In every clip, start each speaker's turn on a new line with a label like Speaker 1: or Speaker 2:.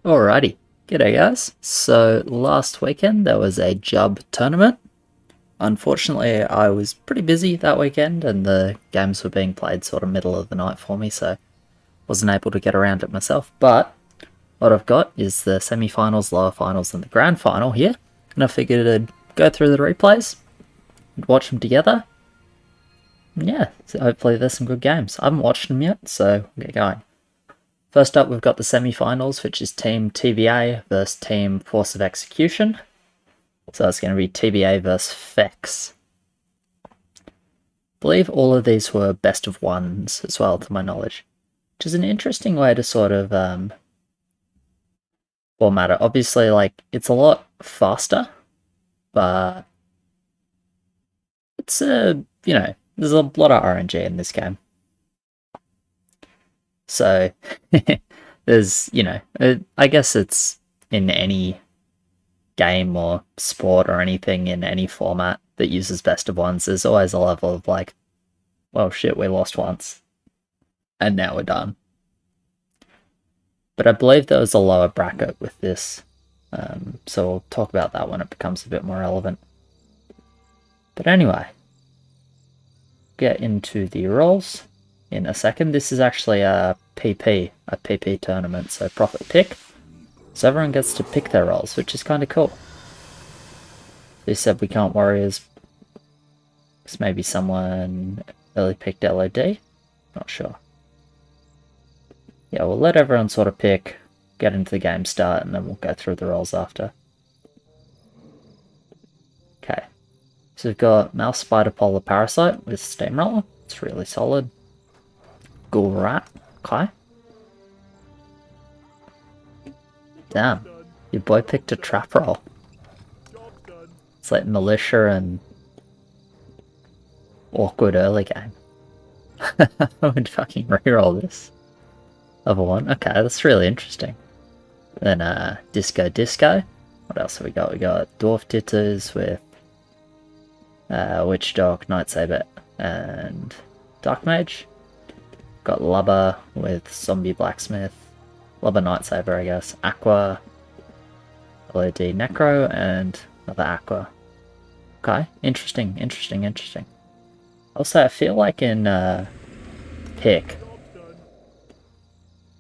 Speaker 1: Alrighty, g'day guys. So last weekend there was a Jub tournament. Unfortunately, I was pretty busy that weekend and the games were being played sort of middle of the night for me, so wasn't able to get around it myself. But what I've got is the semi-finals, lower finals, and the grand final here, and I figured I'd go through the replays and watch them together. And yeah, so hopefully there's some good games. I haven't watched them yet, so we'll get going. First up, we've got the semi-finals, which is Team TBA versus Team Force of Execution. So it's going to be TBA versus Fex. I believe all of these were best of ones as well, to my knowledge, which is an interesting way to sort of format it. Obviously, like, it's a lot faster, but it's there's a lot of RNG in this game. So there's, I guess it's in any game or sport or anything in any format that uses best of ones, there's always a level of like, well, shit, we lost once and now we're done. But I believe there was a lower bracket with this, so we'll talk about that when it becomes a bit more relevant. But anyway, get into the roles in a second. This is actually a PP tournament, so profit pick. So everyone gets to pick their roles, which is kind of cool. They said we can't Warriors, because maybe someone early picked LOD. Not sure. Yeah, we'll let everyone sort of pick, get into the game start, and then we'll go through the roles after. Okay. So we've got Mouse Spider Polar Parasite with Steamroller. It's really solid. Ghoul Rat. Okay. Damn. Your boy picked a trap roll. It's like Militia and awkward early game. I would fucking reroll this. Other one. Okay, that's really interesting. Then Disco Disco. What else have we got? We got Dwarf Titters with Witch Dog, Night Saber, and Dark Mage. Got Lubba with Zombie Blacksmith. Lubba Night Saber, I guess. Aqua, LED Necro, and another Aqua. Okay, interesting. Also, I feel like in Pick,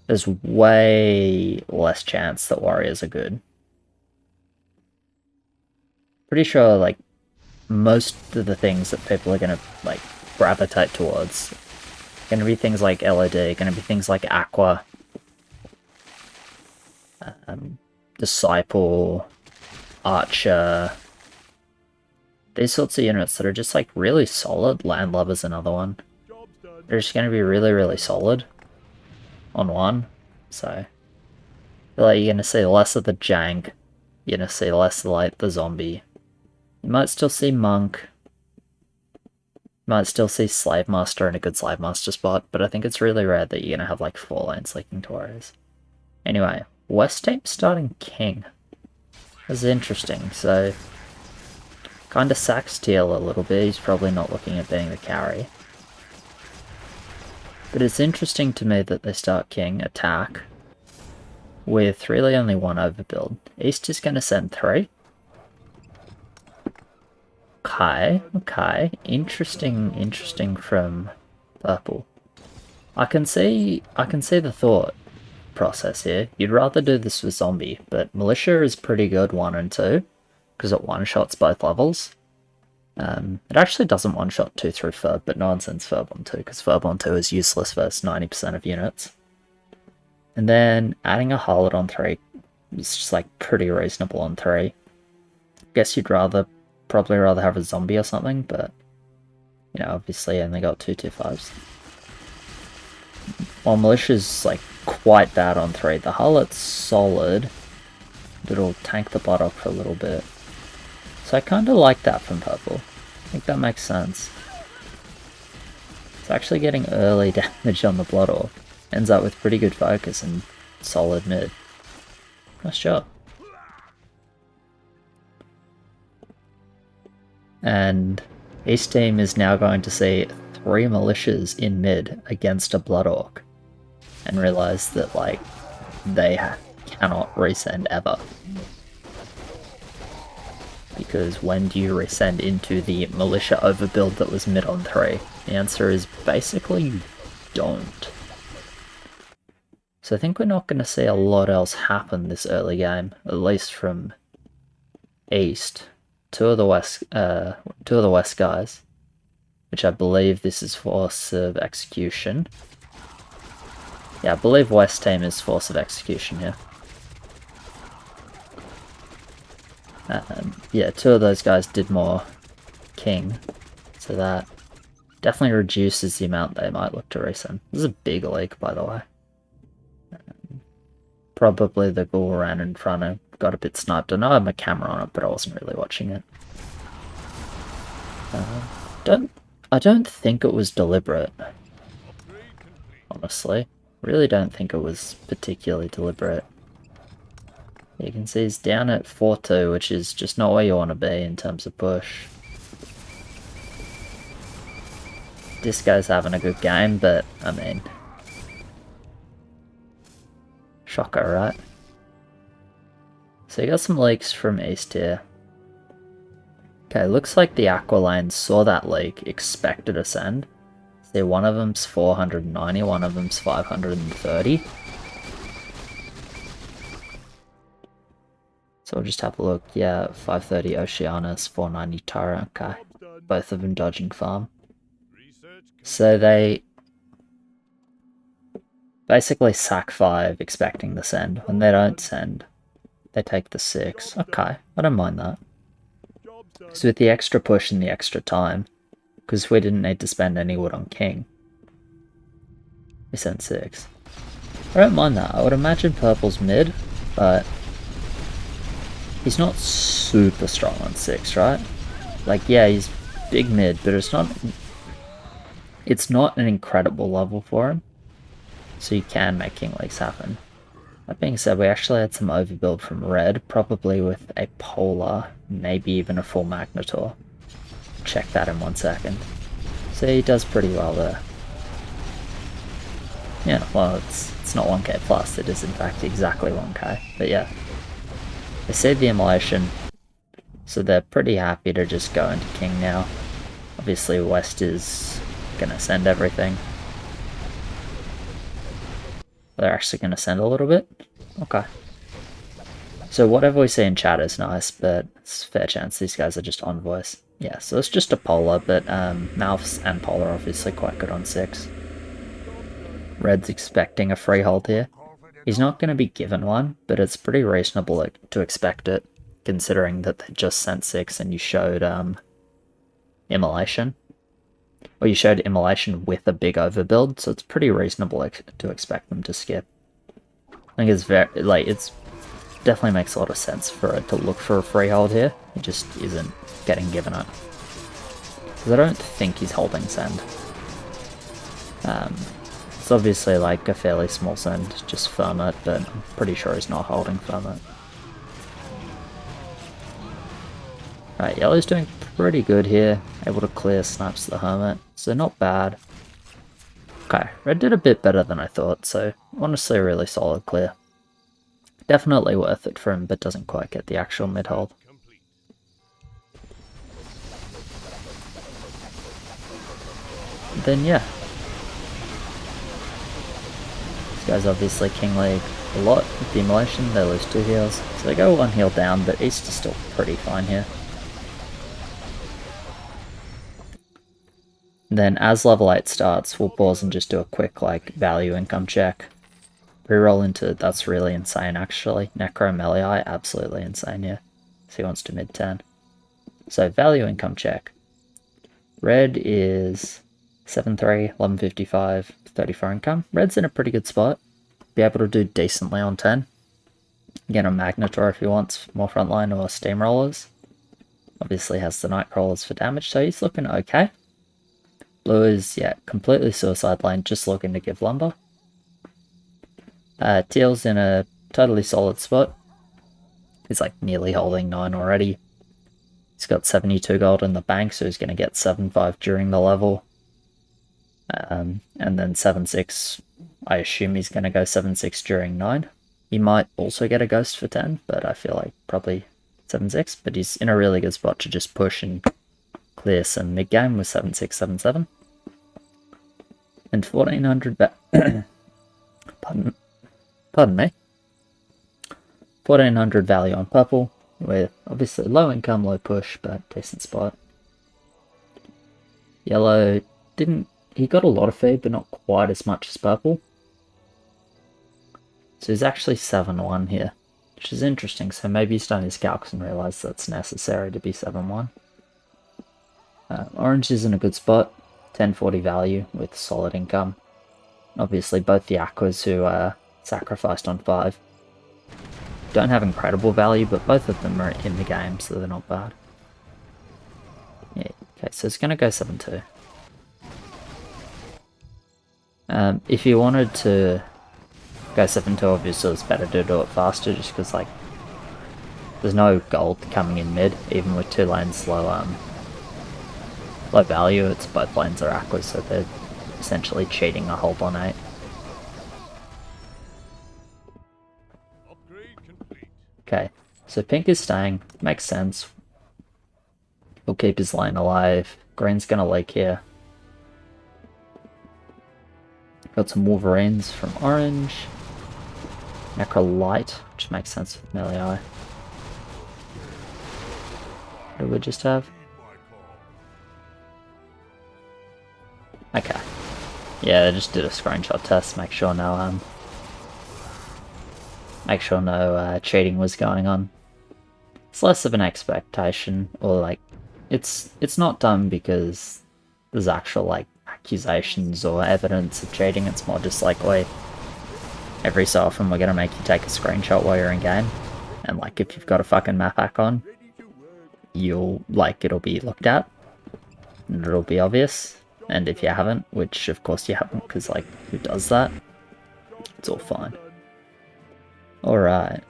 Speaker 1: there's way less chance that Warriors are good. Pretty sure, like, most of the things that people are going to, like, gravitate towards are going to be things like LED, going to be things like Aqua, Disciple, Archer, these sorts of units that are just like really solid. Landlubber's another one. They're just going to be really solid on one. So I feel like you're going to see less of the jank. You're going to see less of like the zombie. You might still see Monk. You might still see Slave Master in a good Slave Master spot, but I think it's really rare that you're going to have like 4 lanes leaking to Warriors. Anyway, West team starting King. That's interesting. So kind of sacks Teal a little bit. He's probably not looking at being the carry. But it's interesting to me that they start King attack with really only 1 overbuild. East is going to send 3. Okay. Interesting from Purple. I can see the thought process here. You'd rather do this with Zombie, but Militia is pretty good 1 and 2, because it one-shots both levels. It actually doesn't one-shot 2 through Ferb, but no one sends Ferb on 2, because Ferb on 2 is useless versus 90% of units. And then adding a Harlot on 3 is just like pretty reasonable on 3. Guess you'd probably rather have a Zombie or something, but obviously only got 2/2/5s. While Militia's like quite bad on 3, the Harlot's solid, but it'll tank the Bloodhawk for a little bit. So I kind of like that from Purple. I think that makes sense. It's actually getting early damage on the Bloodhawk. Ends up with pretty good focus and solid mid. Nice job. And East team is now going to see 3 Militias in mid against a Bloodhawk. And realize that, like, they cannot resend ever. Because when do you resend into the militia overbuild that was mid on 3? The answer is basically you don't. So I think we're not going to see a lot else happen this early game, at least from East. Two of the West guys, which I believe this is Force of Execution. Yeah, I believe West team is Force of Execution here. Yeah, two of those guys did more King, so that definitely reduces the amount they might look to resend. This is a big leak, by the way. Probably the ghoul ran in front and got a bit sniped. I know I had my camera on it, but I wasn't really watching it. I don't think it was deliberate. Honestly, really don't think it was particularly deliberate. You can see he's down at 4-2, which is just not where you want to be in terms of push. This guy's having a good game, but I mean, shocker, right? So you got some leaks from East here. Okay, looks like the Aqua Lane saw that leak, expected a send. See, one of them's 490, one of them's 530. So we'll just have a look. Yeah, 530 Oceanus, 490 Tara. Okay, both of them dodging farm. So they basically sack 5 expecting the send. When they don't send, they take the 6. Okay, I don't mind that. So with the extra push and the extra time, because we didn't need to spend any wood on King, we sent 6. I don't mind that. I would imagine purple's mid, but he's not super strong on 6, right? Like, yeah, he's big mid, but it's not an incredible level for him. So you can make King Leaks happen. That being said, we actually had some overbuild from red, probably with a polar, maybe even a full magnetor. Check that in 1 second. So he does pretty well there. Yeah, well, it's not 1k plus, it is in fact exactly 1k, but yeah. They see the immolation, so they're pretty happy to just go into King now. Obviously West is gonna send everything. They're actually gonna send a little bit? Okay. So whatever we see in chat is nice, but it's a fair chance these guys are just envoys. Yeah, so it's just a polar, but Mouths and polar are obviously quite good on 6. Red's expecting a freehold here. He's not going to be given one, but it's pretty reasonable to expect it, considering that they just sent 6 and you showed immolation. Or you showed immolation with a big overbuild, so it's pretty reasonable to expect them to skip. I think it's it's definitely makes a lot of sense for it to look for a freehold here. He just isn't getting given it. Because I don't think he's holding send. It's obviously like a fairly small send, just firm it, but I'm pretty sure he's not holding firm it. Right, yellow's doing pretty good here, able to clear snaps the hermit, so not bad. Okay, red did a bit better than I thought, so honestly a really solid clear. Definitely worth it for him, but doesn't quite get the actual mid-hold. Then yeah. These guys obviously King League a lot with the immolation, they lose 2 heals. So they go 1 heal down, but East is still pretty fine here. Then as level 8 starts, we'll pause and just do a quick like value income check. Reroll into, that's really insane actually. Necro Melee, absolutely insane, yeah. So he wants to mid 10. So value income check. Red is 7-3, 1155, 34 income. Red's in a pretty good spot. Be able to do decently on 10. Get a Magnetor if he wants more frontline or Steamrollers. Obviously has the Nightcrawlers for damage, so he's looking okay. Blue is, yeah, completely suicide lane, just looking to give lumber. Teal's in a totally solid spot. He's like nearly holding 9 already. He's got 72 gold in the bank, so he's going to get 7-5 during the level. And then 7-6, I assume he's going to go 7-6 during 9. He might also get a ghost for 10, but I feel like probably 7-6, but he's in a really good spot to just push and clear some mid-game with 7-6, 7-7. And 1400 pardon me. 1400 value on purple, with obviously low income, low push, but decent spot. Yellow he got a lot of feed, but not quite as much as purple. So he's actually 7-1 here, which is interesting. So maybe he's done his calcs and realised that's necessary to be 7-1. Orange is in a good spot, 1040 value with solid income. Obviously both the aquas who sacrificed on 5 don't have incredible value, but both of them are in the game, so they're not bad. Yeah, okay, so it's going to go 7-2. If you wanted to go 7-2, obviously it's better to do it faster, just because like there's no gold coming in mid, even with 2 lanes low value. It's both lanes are aquas, so they're essentially cheating a whole on 8. Okay, so pink is staying, makes sense. He'll keep his lane alive. Green's gonna leak here. Got some Wolverines from orange. Necrolite, which makes sense with melee eye. What do we just have? Okay. Yeah, I just did a screenshot test, make sure no cheating was going on. It's less of an expectation, or like it's not done because there's actual like accusations or evidence of cheating. It's more just like, wait, every so often we're gonna make you take a screenshot while you're in game, and like if you've got a fucking map hack on, it'll be looked at and it'll be obvious. And if you haven't, which of course you haven't, because like who does that, it's all fine. Alright,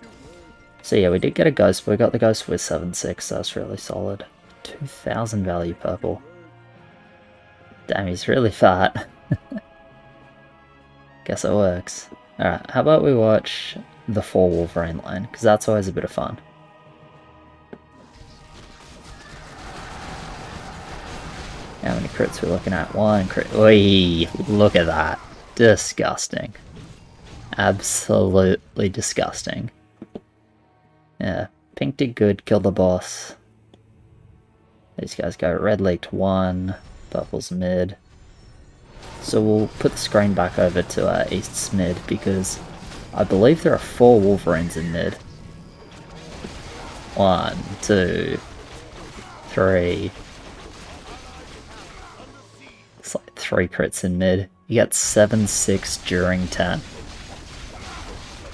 Speaker 1: so yeah, we did get a ghost, but we got the ghost with 7-6, so that's really solid. 2000 value purple. Damn, he's really fat. Guess it works. Alright, how about we watch the 4 Wolverine lane, because that's always a bit of fun. How many crits we're looking at? 1 crit. Oi, look at that. Disgusting. Absolutely disgusting. Yeah, pink did good, killed the boss. These guys go red leaked 1, purple's mid. So we'll put the screen back over to East's mid, because I believe there are 4 Wolverines in mid. 1, 2, 3. It's like 3 crits in mid. He gets 7-6 during 10.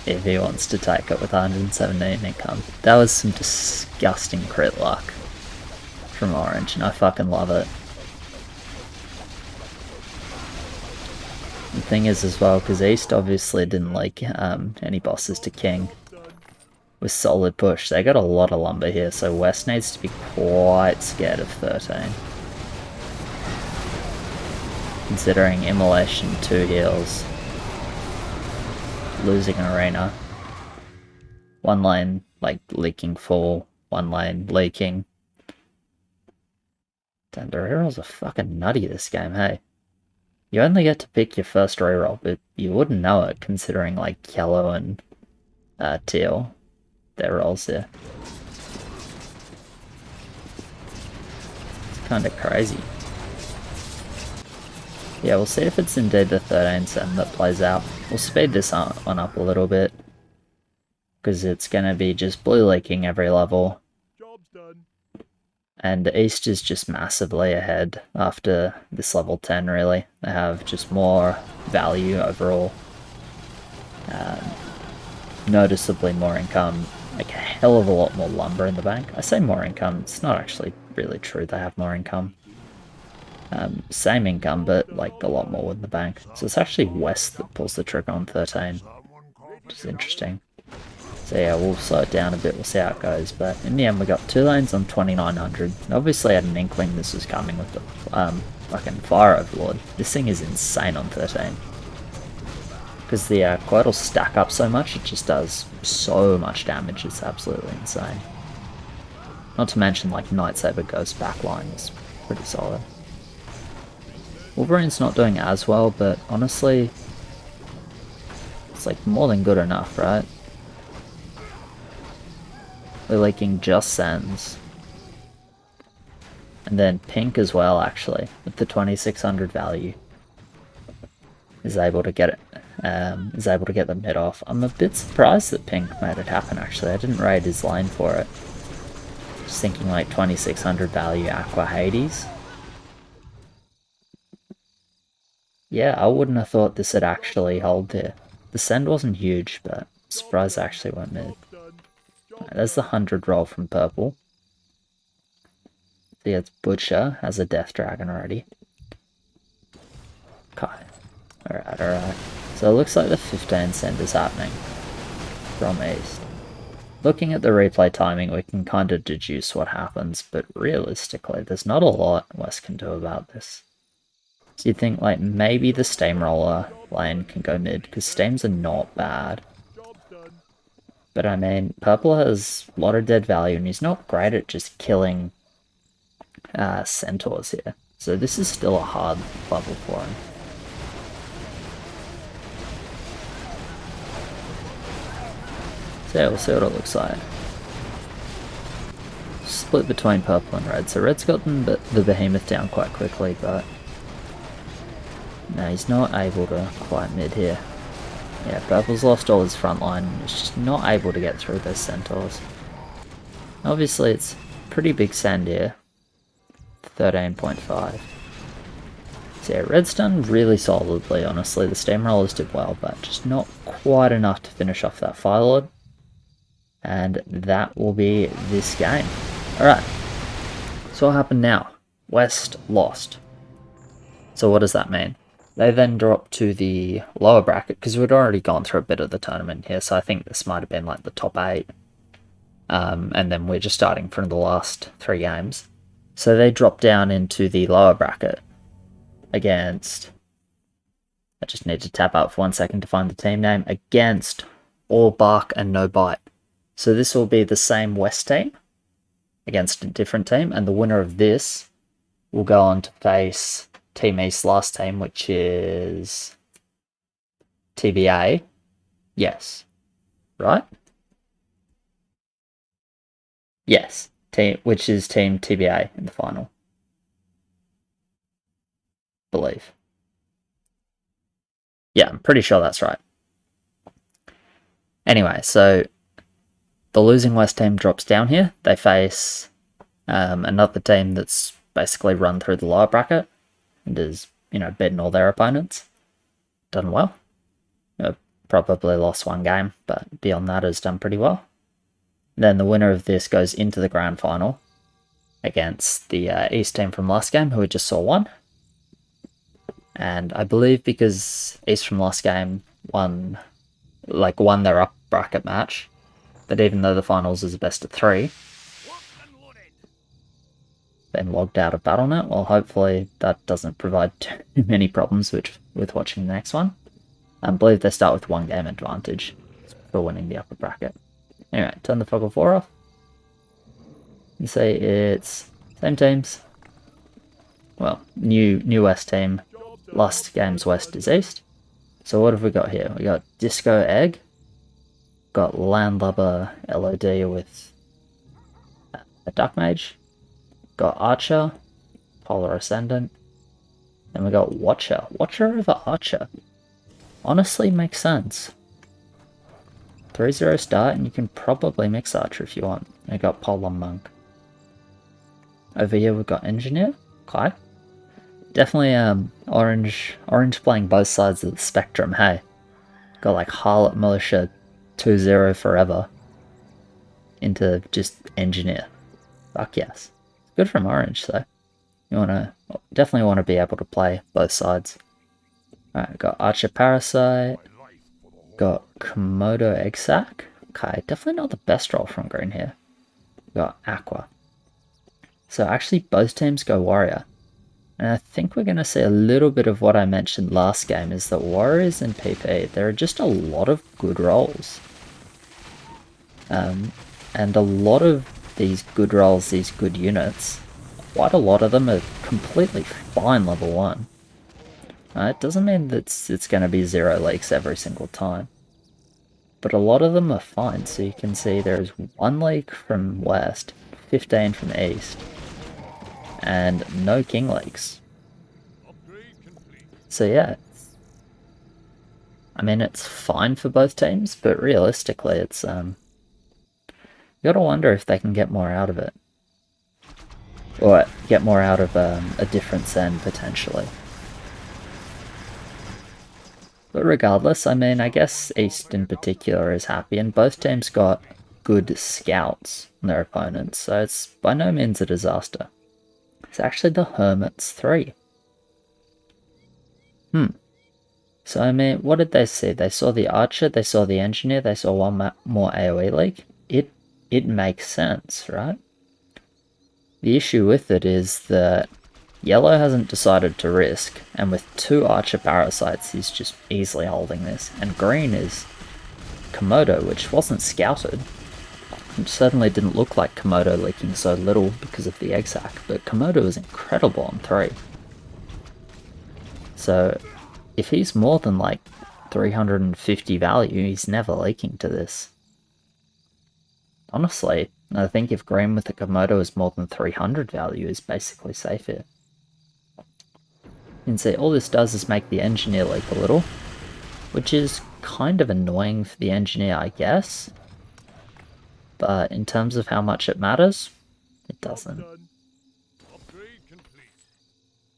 Speaker 1: If he wants to take it with 117 income. That was some disgusting crit luck from orange, and I fucking love it. The thing is as well, because East obviously didn't like any bosses to King. With solid push, they got a lot of lumber here, so West needs to be quite scared of 13. Considering Immolation 2 heals. Losing arena. 1 lane like leaking full, 1 lane leaking. Damn, the rerolls are fucking nutty this game, hey. You only get to pick your first reroll, but you wouldn't know it considering like yellow and teal, their rolls there. It's kinda crazy. Yeah, we'll see if it's indeed the 13-7 that plays out. We'll speed this one up a little bit, because it's going to be just blue leaking every level. Job's done. And the East is just massively ahead after this level 10, really. They have just more value overall. Noticeably more income, like a hell of a lot more lumber in the bank. I say more income, it's not actually really true they have more income. Same income, but like a lot more in the bank. So it's actually West that pulls the trigger on 13, which is interesting. So yeah, we'll slow it down a bit, we'll see how it goes. But in the end, we got 2 lanes on 2900. Obviously, I had an inkling this was coming with the fucking Fire Overlord. This thing is insane on 13. because the quote will stack up so much, it just does so much damage, it's absolutely insane. Not to mention, like, Nightsaber Ghost backline is pretty solid. Wolverine's not doing as well, but honestly, it's like more than good enough, right? We're leaking just Sens. And then Pink as well, actually, with the 2600 value, is able to get it. Is able to get the mid off. I'm a bit surprised that Pink made it happen, actually. I didn't raid his lane for it. Just thinking like 2600 value Aqua Hades. Yeah, I wouldn't have thought this would actually hold there. The send wasn't huge, but I'm surprised it actually went mid. Right, there's the 100 roll from purple. See, it's Butcher, has a Death Dragon already. Okay. Alright. So it looks like the 15 send is happening from east. Looking at the replay timing, we can kind of deduce what happens, but realistically, there's not a lot West can do about this. So you think, like, maybe the Steamroller lane can go mid, because Steams are not bad. But I mean, purple has a lot of dead value, and he's not great at just killing centaurs here. So this is still a hard level for him. So yeah, we'll see what it looks like. Split between purple and red. So red's gotten the behemoth down quite quickly, but no, he's not able to quite mid here. Yeah, purple's lost all his front line and is just not able to get through those centaurs. Obviously, it's pretty big send here. 13.5. So yeah, red's done really solidly, honestly. The Steamrollers did well, but just not quite enough to finish off that Fire Lord. And that will be this game. Alright, so what happened now? West lost. So what does that mean? They then dropped to the lower bracket, because we'd already gone through a bit of the tournament here, so I think this might have been like the top 8. And then we're just starting from the last 3 games. So they dropped down into the lower bracket against... I just need to tap out for 1 second to find the team name. Against All Bark and No Bite. So this will be the same West team against a different team, and the winner of this will go on to face Team East's last team, which is TBA. Yes. Right? Yes. Which is Team TBA in the final. Believe. Yeah, I'm pretty sure that's right. Anyway, so the losing West team drops down here. They face another team that's basically run through the lower bracket and has, beaten all their opponents. Done well. Probably lost 1 game, but beyond that has done pretty well. Then the winner of this goes into the grand final against the East team from last game, who we just saw won. And I believe because East from last game won their up bracket match, that even though the finals is a best of 3, been logged out of BattleNet. Well, hopefully that doesn't provide too many problems with watching the next one. I believe they start with 1 game advantage for winning the upper bracket. Anyway, turn the Foggle 4 off. And say it's same teams. Well, new West team. Last game's West is East. So what have we got here? We got Disco Egg. Got Landlubber LOD with a Duck Mage. Got Archer, Polar Ascendant. Then we got Watcher. Watcher over Archer. Honestly makes sense. 3-0 start, and you can probably mix Archer if you want. We got Polar Monk. Over here we've got Engineer. Okay. Definitely orange playing both sides of the spectrum, hey. Got like Harlot Militia 2-0 forever into just Engineer. Fuck yes. Good from orange though. You definitely want to be able to play both sides. Alright, got Archer Parasite. Got Komodo Egg Sack. Okay, definitely not the best roll from green here. Got Aqua. So actually both teams go Warrior. And I think we're going to see a little bit of what I mentioned last game, is that warriors in PP, there are just a lot of good rolls. And a lot of these good rolls, these good units, quite a lot of them are completely fine level 1. It doesn't mean that it's going to be 0 leaks every single time. But a lot of them are fine, so you can see there's 1 leak from west, 15 from east, and no king leaks. So yeah, I mean, it's fine for both teams, but realistically, it's you gotta wonder if they can get more out of it, or get more out of a different send potentially. But regardless, I mean, I guess East in particular is happy, and both teams got good scouts on their opponents, so it's by no means a disaster. It's actually the Hermits 3. So, I mean, what did they see? They saw the Archer, they saw the Engineer, they saw one more AoE leak. It makes sense, right? The issue with it is that Yellow hasn't decided to risk, and with 2 Archer Parasites, he's just easily holding this. And Green is Komodo, which wasn't scouted. It certainly didn't look like Komodo leaking so little because of the egg sack, but Komodo is incredible on 3. So, if he's more than like 350 value, he's never leaking to this. Honestly, I think if Green with the Komodo is more than 300 value, is basically safe here. You can see all this does is make the Engineer leak a little, which is kind of annoying for the Engineer, I guess. But in terms of how much it matters, it doesn't.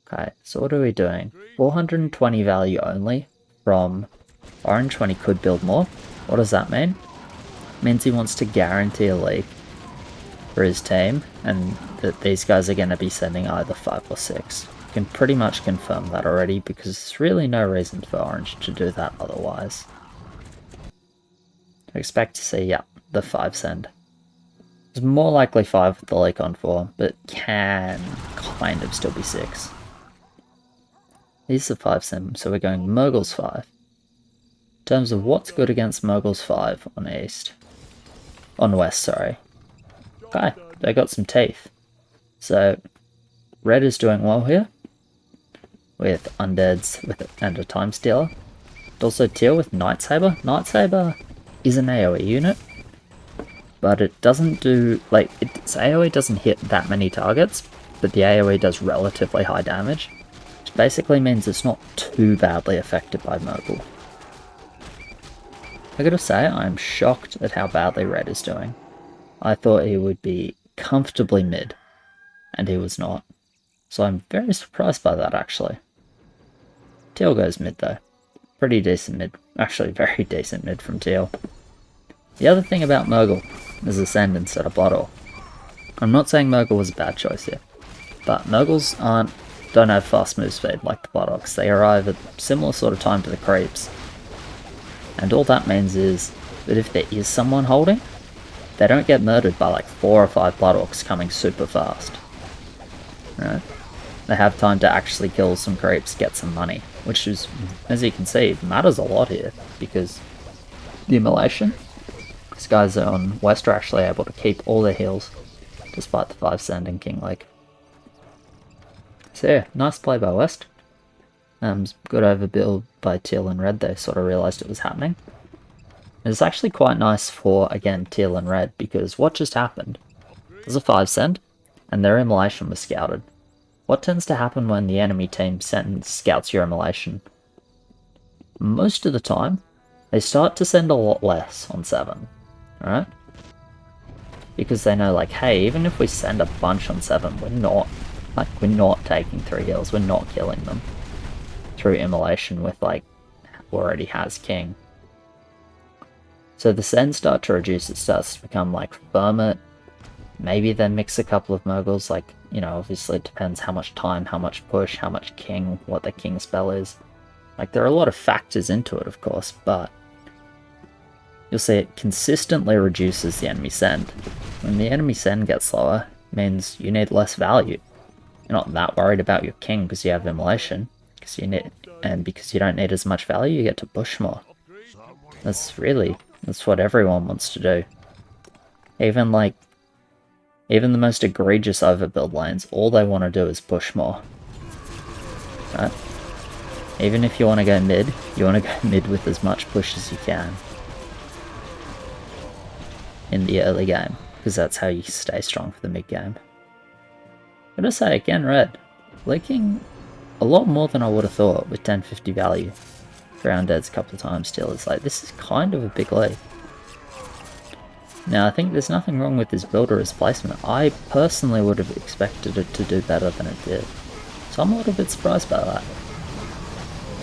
Speaker 1: Okay, so what are we doing? 420 value only from orange when he could build more. What does that mean? It means he wants to guarantee a leak for his team, and that these guys are going to be sending either 5 or 6. You can pretty much confirm that already, because there's really no reason for orange to do that otherwise. I expect to see, yeah, the 5 send. It's more likely 5 with the leak on 4, but can kind of still be 6. These are 5 send, so we're going Murgle's 5. In terms of what's good against Murgle's 5 on east. On west, sorry. Okay, they got some teeth. So, red is doing well here. With undeads and a time stealer. And also teal with Night Saber. Night Saber is an AoE unit, but it doesn't do, like, its AoE doesn't hit that many targets, but the AoE does relatively high damage, which basically means it's not too badly affected by Murgle. I gotta say, I'm shocked at how badly red is doing. I thought he would be comfortably mid, and he was not. So I'm very surprised by that, actually. Teal goes mid, though. Pretty decent mid. Actually, very decent mid from Teal. The other thing about Murgle is Ascend instead of Blood Orc. I'm not saying Murgle was a bad choice here, but Murgles don't have fast move speed like the Blood Orcs. They arrive at similar sort of time to the creeps. And all that means is that if there is someone holding, they don't get murdered by like 4 or 5 Blood Orcs coming super fast. Right? They have time to actually kill some creeps, get some money, which is, as you can see, matters a lot here, because the immolation, these guys on west are actually able to keep all their heals, despite the 5 send and King Lake. So yeah, nice play by west. Good overbuild by teal and red, they sort of realised it was happening. It's actually quite nice for, again, teal and red, because what just happened? There's a 5 send, and their immolation was scouted. What tends to happen when the enemy team scouts your immolation? Most of the time, they start to send a lot less on 7, right? Because they know, like, hey, even if we send a bunch on 7, we're not taking 3 heals, we're not killing them through immolation with, like, already has king. So the sends start to reduce, it starts to become like Vermit, maybe then mix a couple of Murgles, like, you know, obviously it depends how much time, how much push, how much king, what the king spell is. Like, there are a lot of factors into it, of course, but you'll see it consistently reduces the enemy send. When the enemy send gets lower, it means you need less value. You're not that worried about your king because you have immolation, because because you don't need as much value, you get to push more. That's what everyone wants to do. Even the most egregious overbuild lanes, all they want to do is push more. Right? Even if you want to go mid, you want to go mid with as much push as you can in the early game, because that's how you stay strong for the mid game. I'm gonna say again, red, leaking a lot more than I would have thought with 1050 value. Ground deads a couple of times still. It's like, this is kind of a big leak. Now, I think there's nothing wrong with this build or his placement. I personally would have expected it to do better than it did. So I'm a little bit surprised by that.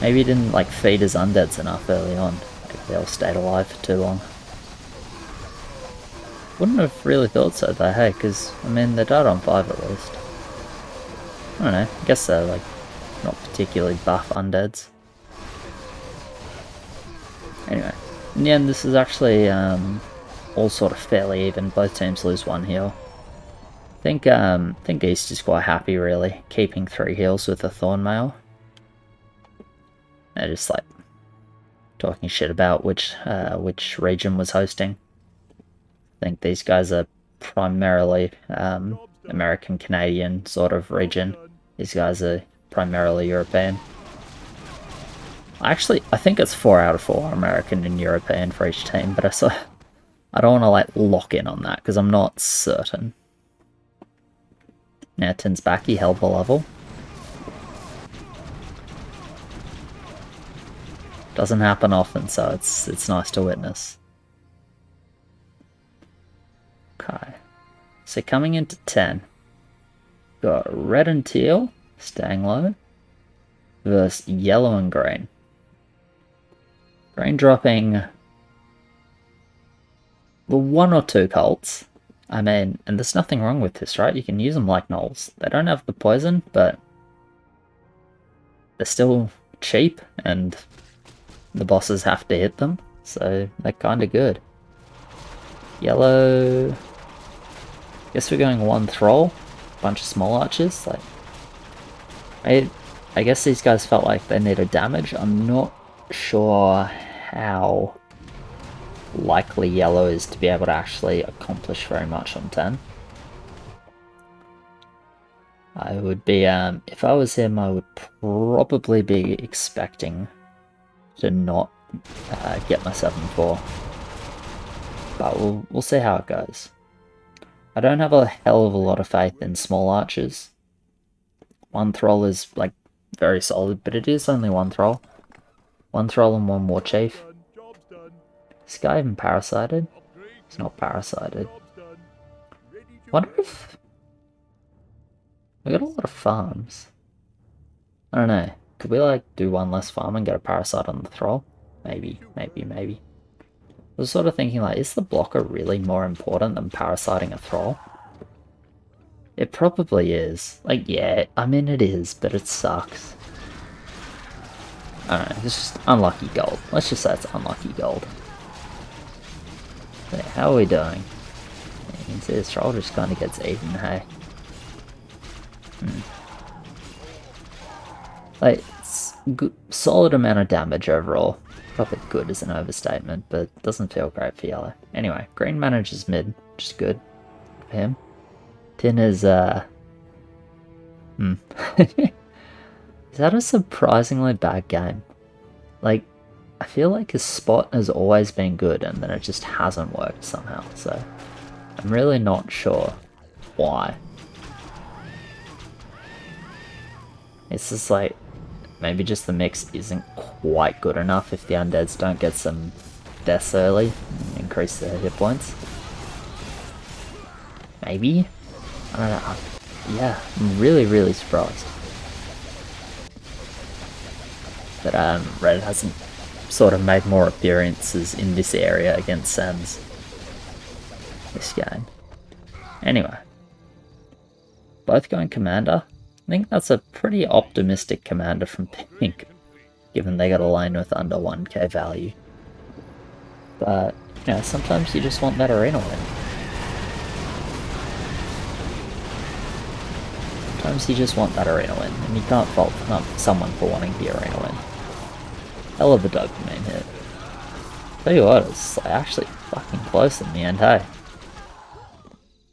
Speaker 1: Maybe he didn't like feed his undeads enough early on. Maybe they all stayed alive for too long. Wouldn't have really thought so though, hey, because, I mean, they died on 5 at least. I don't know, I guess they're like not particularly buff undeads. Anyway, in the end this is actually all sort of fairly even. Both teams lose 1 heal. I think East is quite happy really, keeping 3 heals with a Thorn Mail. They're just like talking shit about which region was hosting. I think these guys are primarily American Canadian sort of region. These guys are primarily European. I think it's 4 out of 4 American and European for each team, but I don't want to like lock in on that because I'm not certain. Now Tin's back, he held the level. Doesn't happen often, so it's nice to witness. Okay, so coming into 10, got red and teal staying low versus yellow and green. Green dropping well 1 or 2 cults. I mean, and there's nothing wrong with this, right? You can use them like gnolls. They don't have the poison, but they're still cheap and the bosses have to hit them, so they're kind of good. Yellow, guess we're going 1 Thrall, bunch of small archers. Like, I guess these guys felt like they needed damage. I'm not sure how likely yellow is to be able to actually accomplish very much on 10. I would be, if I was him, I would probably be expecting to not get my 7-4. But we'll see how it goes. I don't have a hell of a lot of faith in small archers. 1 Thrall is like very solid, but it is only 1 Thrall. 1 Thrall and 1 War Chief. Is this guy even parasited? He's not parasited. Wonder if we got a lot of farms. I don't know. Could we like do 1 less farm and get a parasite on the Thrall? Maybe. I was sort of thinking like, is the blocker really more important than parasiting a Thrall? It probably is. Like, yeah, I mean it is, but it sucks. I don't know, it's just unlucky gold. Let's just say it's unlucky gold. So, how are we doing? You can see this Thrall just kind of gets eaten, hey? Like, it's good, solid amount of damage overall. Probably good is an overstatement, but it doesn't feel great for yellow. Anyway, green manages mid, which is good for him. Tin is, is that a surprisingly bad game? Like, I feel like his spot has always been good and then it just hasn't worked somehow, so I'm really not sure why. It's just like, maybe just the mix isn't quite good enough if the undeads don't get some deaths early and increase their hit points. Maybe? I don't know. Yeah, I'm really surprised that Red hasn't sort of made more appearances in this area against Sans this game. Anyway, both going Commander. I think that's a pretty optimistic Commander from Pink, given they got a lane with under 1k value. But, you know, sometimes you just want that arena win. sometimes you just want that arena win, and you can't fault someone for wanting the arena win. Hell of a dopamine hit. Tell you what, it's actually fucking close in the end, hey?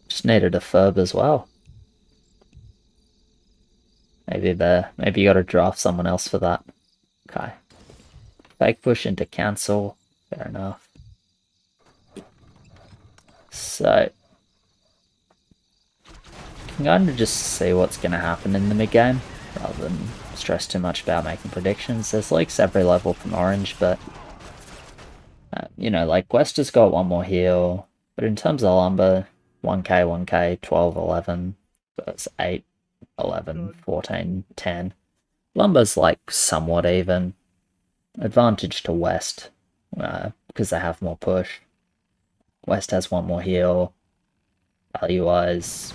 Speaker 1: Just needed a Ferb as well. Maybe you gotta draft someone else for that. Okay. Fake push into cancel. Fair enough. So, you can kind of just see what's going to happen in the mid-game, rather than stress too much about making predictions. There's leaks every level from Orange, but, you know, like, West has got one more heal, but in terms of Lumber, 1k, 1k, 12, 11, that's 8, 11, 14, 10. Lumber's, like, somewhat even. Advantage to West, because they have more push. West has one more heal. Value-wise,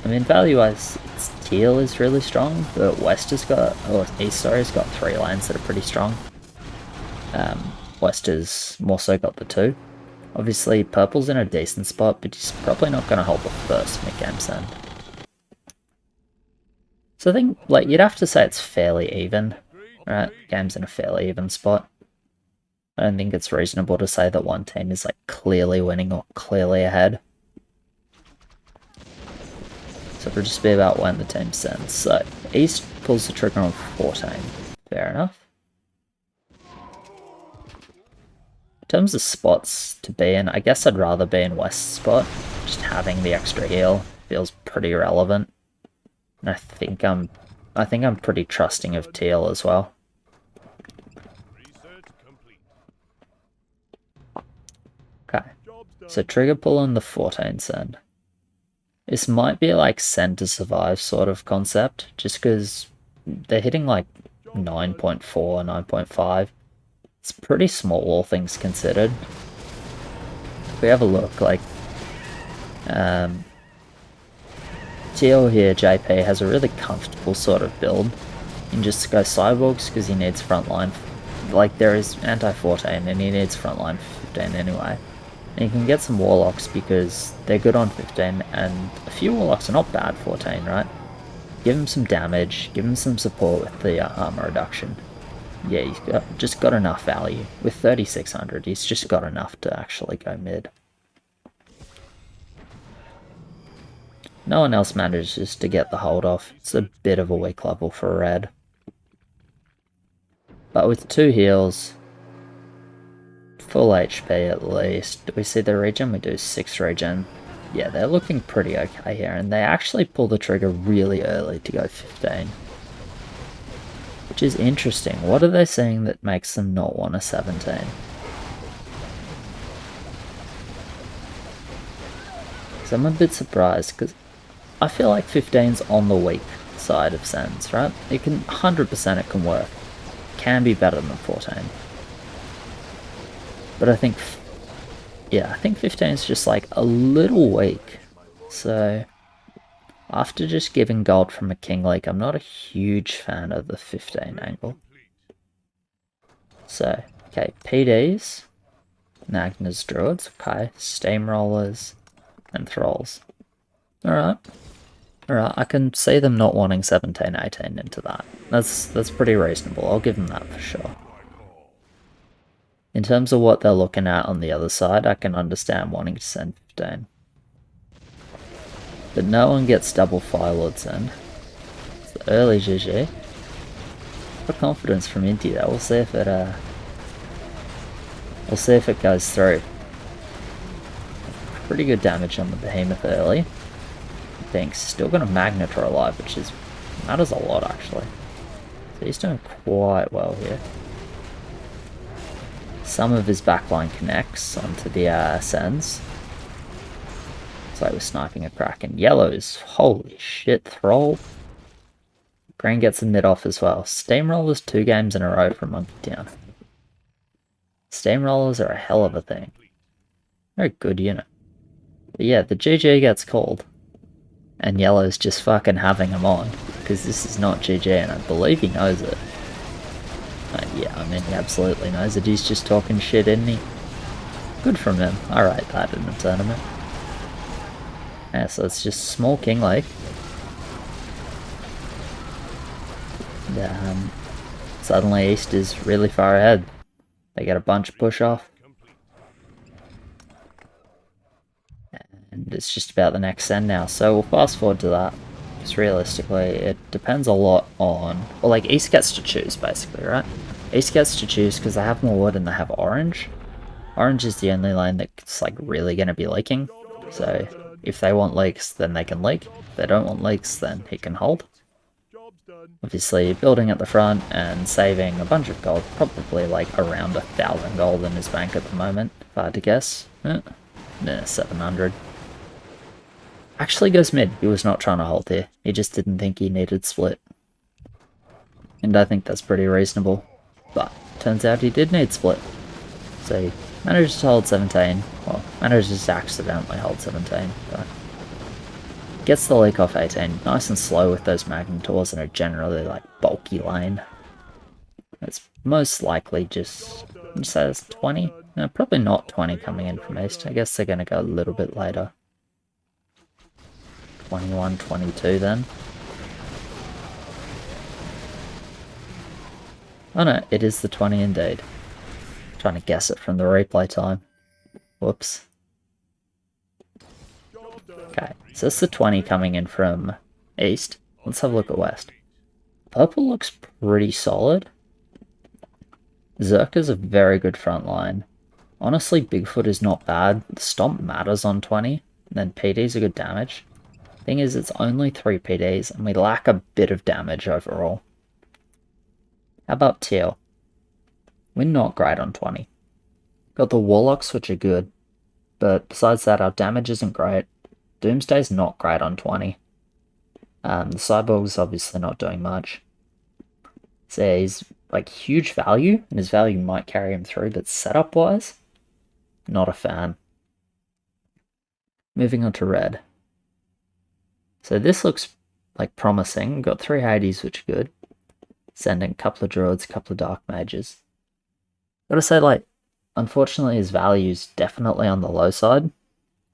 Speaker 1: value-wise, Teal is really strong, but West has got, or East, sorry, has got 3 lanes that are pretty strong. West has more so got the 2. Obviously, Purple's in a decent spot, but he's probably not going to hold the first mid-game send. So I think, like, you'd have to say it's fairly even, right? Game's in a fairly even spot. I don't think it's reasonable to say that one team is, like, clearly winning or clearly ahead. So it'll just be about when the team sends. So, East pulls the trigger on 14. Fair enough. In terms of spots to be in, I guess I'd rather be in West's spot. Just having the extra heal feels pretty relevant. And I think I'm pretty trusting of Teal as well. Okay. So trigger pull on the 14 send. This might be like send to survive sort of concept, just because they're hitting like 9.4, 9.5. It's pretty small, all things considered. If we have a look, like, Teal here, JP, has a really comfortable sort of build. You can just go Cyborgs because he needs frontline. Like, there is anti-14 and he needs frontline 15 anyway. And you can get some Warlocks because they're good on 15, and a few Warlocks are not bad 14, right? Give him some damage, give him some support with the armor reduction. Yeah, he's just got enough value. With 3600, he's just got enough to actually go mid. No one else manages to get the hold off. It's a bit of a weak level for red. But with 2 heals, full HP at least. Do we see the regen? We do 6 regen. Yeah, they're looking pretty okay here, and they actually pull the trigger really early to go 15. Which is interesting. What are they seeing that makes them not want a 17? So I'm a bit surprised, because I feel like 15's on the weak side of sends, right? It can, 100% it can work. Can be better than 14. But I think, yeah, I think 15's just like a little weak. So, after just giving gold from a King Lake, I'm not a huge fan of the 15 angle. So, okay, PDs, Nagna's Druids, okay, Steamrollers, and Thralls. Alright. Alright, I can see them not wanting 17, 18 into that. That's pretty reasonable, I'll give them that for sure. In terms of what they're looking at on the other side, I can understand wanting to send 15. But no one gets double Firelord send. It's the early GG. Got confidence from Inti though, we'll see if it goes through. Pretty good damage on the Behemoth early. Thanks. Still got a Magnetor alive, which matters a lot actually. So he's doing quite well here. Some of his backline connects onto the sends. It's like we're sniping a Kraken. Yellow's, holy shit, Thrall. Green gets a mid off as well. Steamrollers 2 games in a row from Monkey Town. Steamrollers are a hell of a thing. They're a good unit. But yeah, the GG gets called. And Yellow's just fucking having him on. Because this is not GG, and I believe he knows it. Yeah, I mean, he absolutely knows it. He's just talking shit, isn't he? Good from him. I rate that in the tournament. Yeah, so it's just small King Lake. And suddenly East is really far ahead. They get a bunch push off. And it's just about the next send now. So we'll fast forward to that. Because realistically, it depends a lot on... Well, like, East gets to choose, basically, right? East gets to choose because they have more wood and they have orange. Orange is the only lane that's, like, really going to be leaking. So if they want leaks, then they can leak. If they don't want leaks, then he can hold. Obviously, building at the front and saving a bunch of gold, probably like around 1,000 gold in his bank at the moment, if I had to guess. 700. Actually goes mid. He was not trying to hold here. He just didn't think he needed split. And I think that's pretty reasonable. But turns out he did need split. So he managed to hold 17. Well, managed to accidentally hold 17, but gets the leak off 18. Nice and slow with those Magnetors in a generally like bulky lane. It's most likely just says 20. No, probably not 20 coming in from East. I guess they're going to go a little bit later. 21, 22 then. Oh no, it is the 20 indeed. Trying to guess it from the replay time. Whoops. Okay, so it's the 20 coming in from East. Let's have a look at West. Purple looks pretty solid. Zerka's a very good front line. Honestly, Bigfoot is not bad. The Stomp matters on 20, and then PDs are good damage. Thing is, it's only 3 PDs, and we lack a bit of damage overall. How about Teal? We're not great on 20. Got the Warlocks, which are good, but besides that, our damage isn't great. Doomsday's not great on 20. The Cyborg's obviously not doing much. So he's like huge value, and his value might carry him through, but setup-wise, not a fan. Moving on to red. So this looks like promising. We've got 3 Hades, which are good. Sending a couple of druids, a couple of dark mages. Gotta say, like, unfortunately his value's definitely on the low side.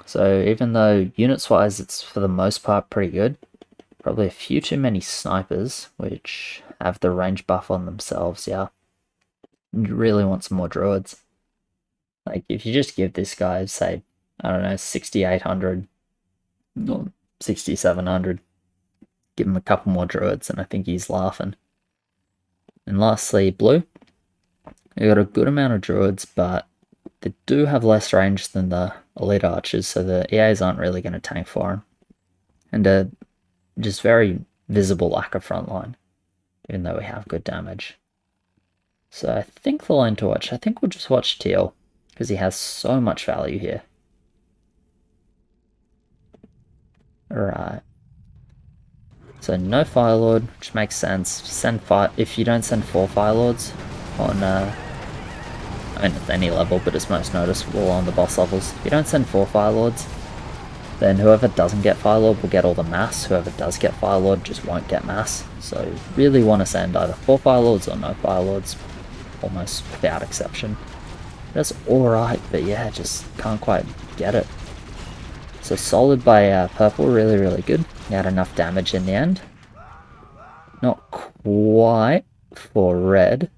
Speaker 1: So even though units-wise it's for the most part pretty good, probably a few too many snipers, which have the range buff on themselves, yeah. You really want some more druids. Like, if you just give this guy, say, I don't know, 6,800 or 6,700, give him a couple more druids, and I think he's laughing. And lastly, blue. They got a good amount of druids, but they do have less range than the elite archers, so the EAs aren't really going to tank for them. And a just very visible lack of frontline, even though we have good damage. So I think the line to watch, I think we'll just watch Teal, because he has so much value here. Alright. So no Firelord, which makes sense. Send if you don't send 4 Firelords on, I mean at any level, but it's most noticeable on the boss levels. If you don't send 4 Firelords, then whoever doesn't get Firelord will get all the mass. Whoever does get Firelord just won't get mass. So you really want to send either 4 Firelords or no Firelords, almost without exception. That's alright, but yeah, just can't quite get it. So solid by purple, really, really good. He had enough damage in the end. Not quite for red.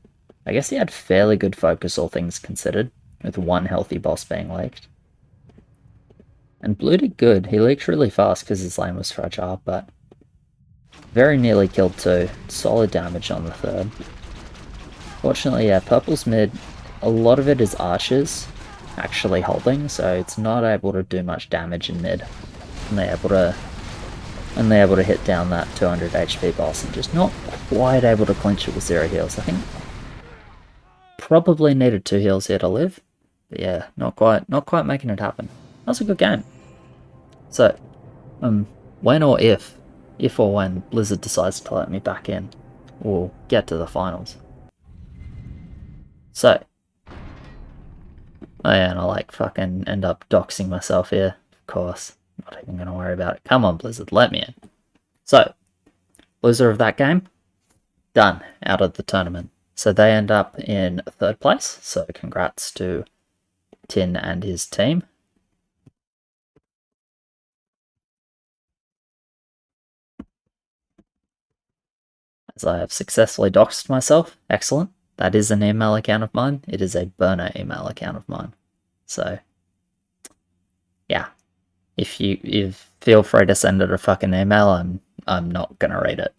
Speaker 1: I guess he had fairly good focus, all things considered, with 1 healthy boss being leaked. And blue did good. He leaked really fast because his lane was fragile, but very nearly killed 2. Solid damage on the 3rd. Fortunately, yeah, purple's mid, a lot of it is archers actually holding, so it's not able to do much damage in mid. And they're able to hit down that 200 HP boss and just not quite able to clinch it with 0 heals. I think probably needed 2 heals here to live. But yeah, not quite making it happen. That was a good game. So, when or if or when Blizzard decides to let me back in, we'll get to the finals. So, oh yeah, and I like fucking end up doxing myself here. Of course, not even gonna worry about it. Come on, Blizzard, let me in. So, loser of that game, done, out of the tournament. So they end up in 3rd place, so congrats to Tin and his team. as I have successfully doxed myself. Excellent. That is an email account of mine. It is a burner email account of mine. So, yeah. If you feel free to send it a fucking email, I'm not gonna read it.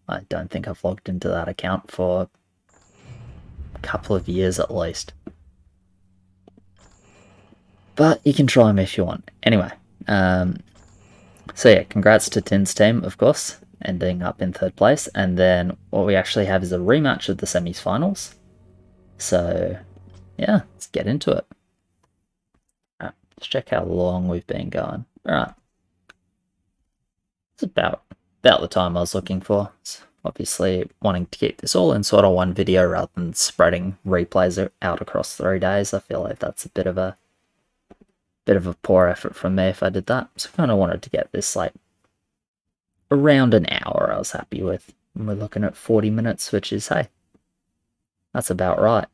Speaker 1: I don't think I've logged into that account for a couple of years at least. But you can try them if you want. Anyway, so yeah, congrats to Tin's team, of course, ending up in 3rd place. And then what we actually have is a rematch of the semis-finals. So yeah, let's get into it. Alright, let's check how long we've been going. Alright. It's about the time I was looking for. It's obviously wanting to keep this all in sort of one video rather than spreading replays out across 3 days. I feel like that's a bit of a poor effort from me if I did that. So I kind of wanted to get this like around an hour I was happy with. And we're looking at 40 minutes, which is, hey, that's about right.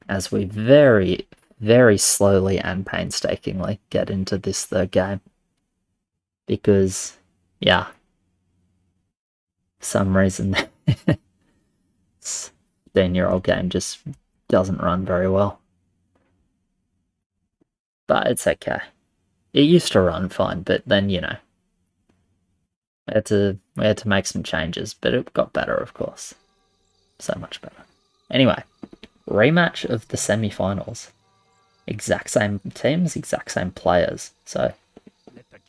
Speaker 1: As we very, very slowly and painstakingly get into this 3rd game. Because, yeah, for some reason, this 15-year-old game just doesn't run very well. But it's okay. It used to run fine, but then, you know, we had to make some changes, but it got better, of course. So much better. Anyway, rematch of the semi-finals. Exact same teams, exact same players. So,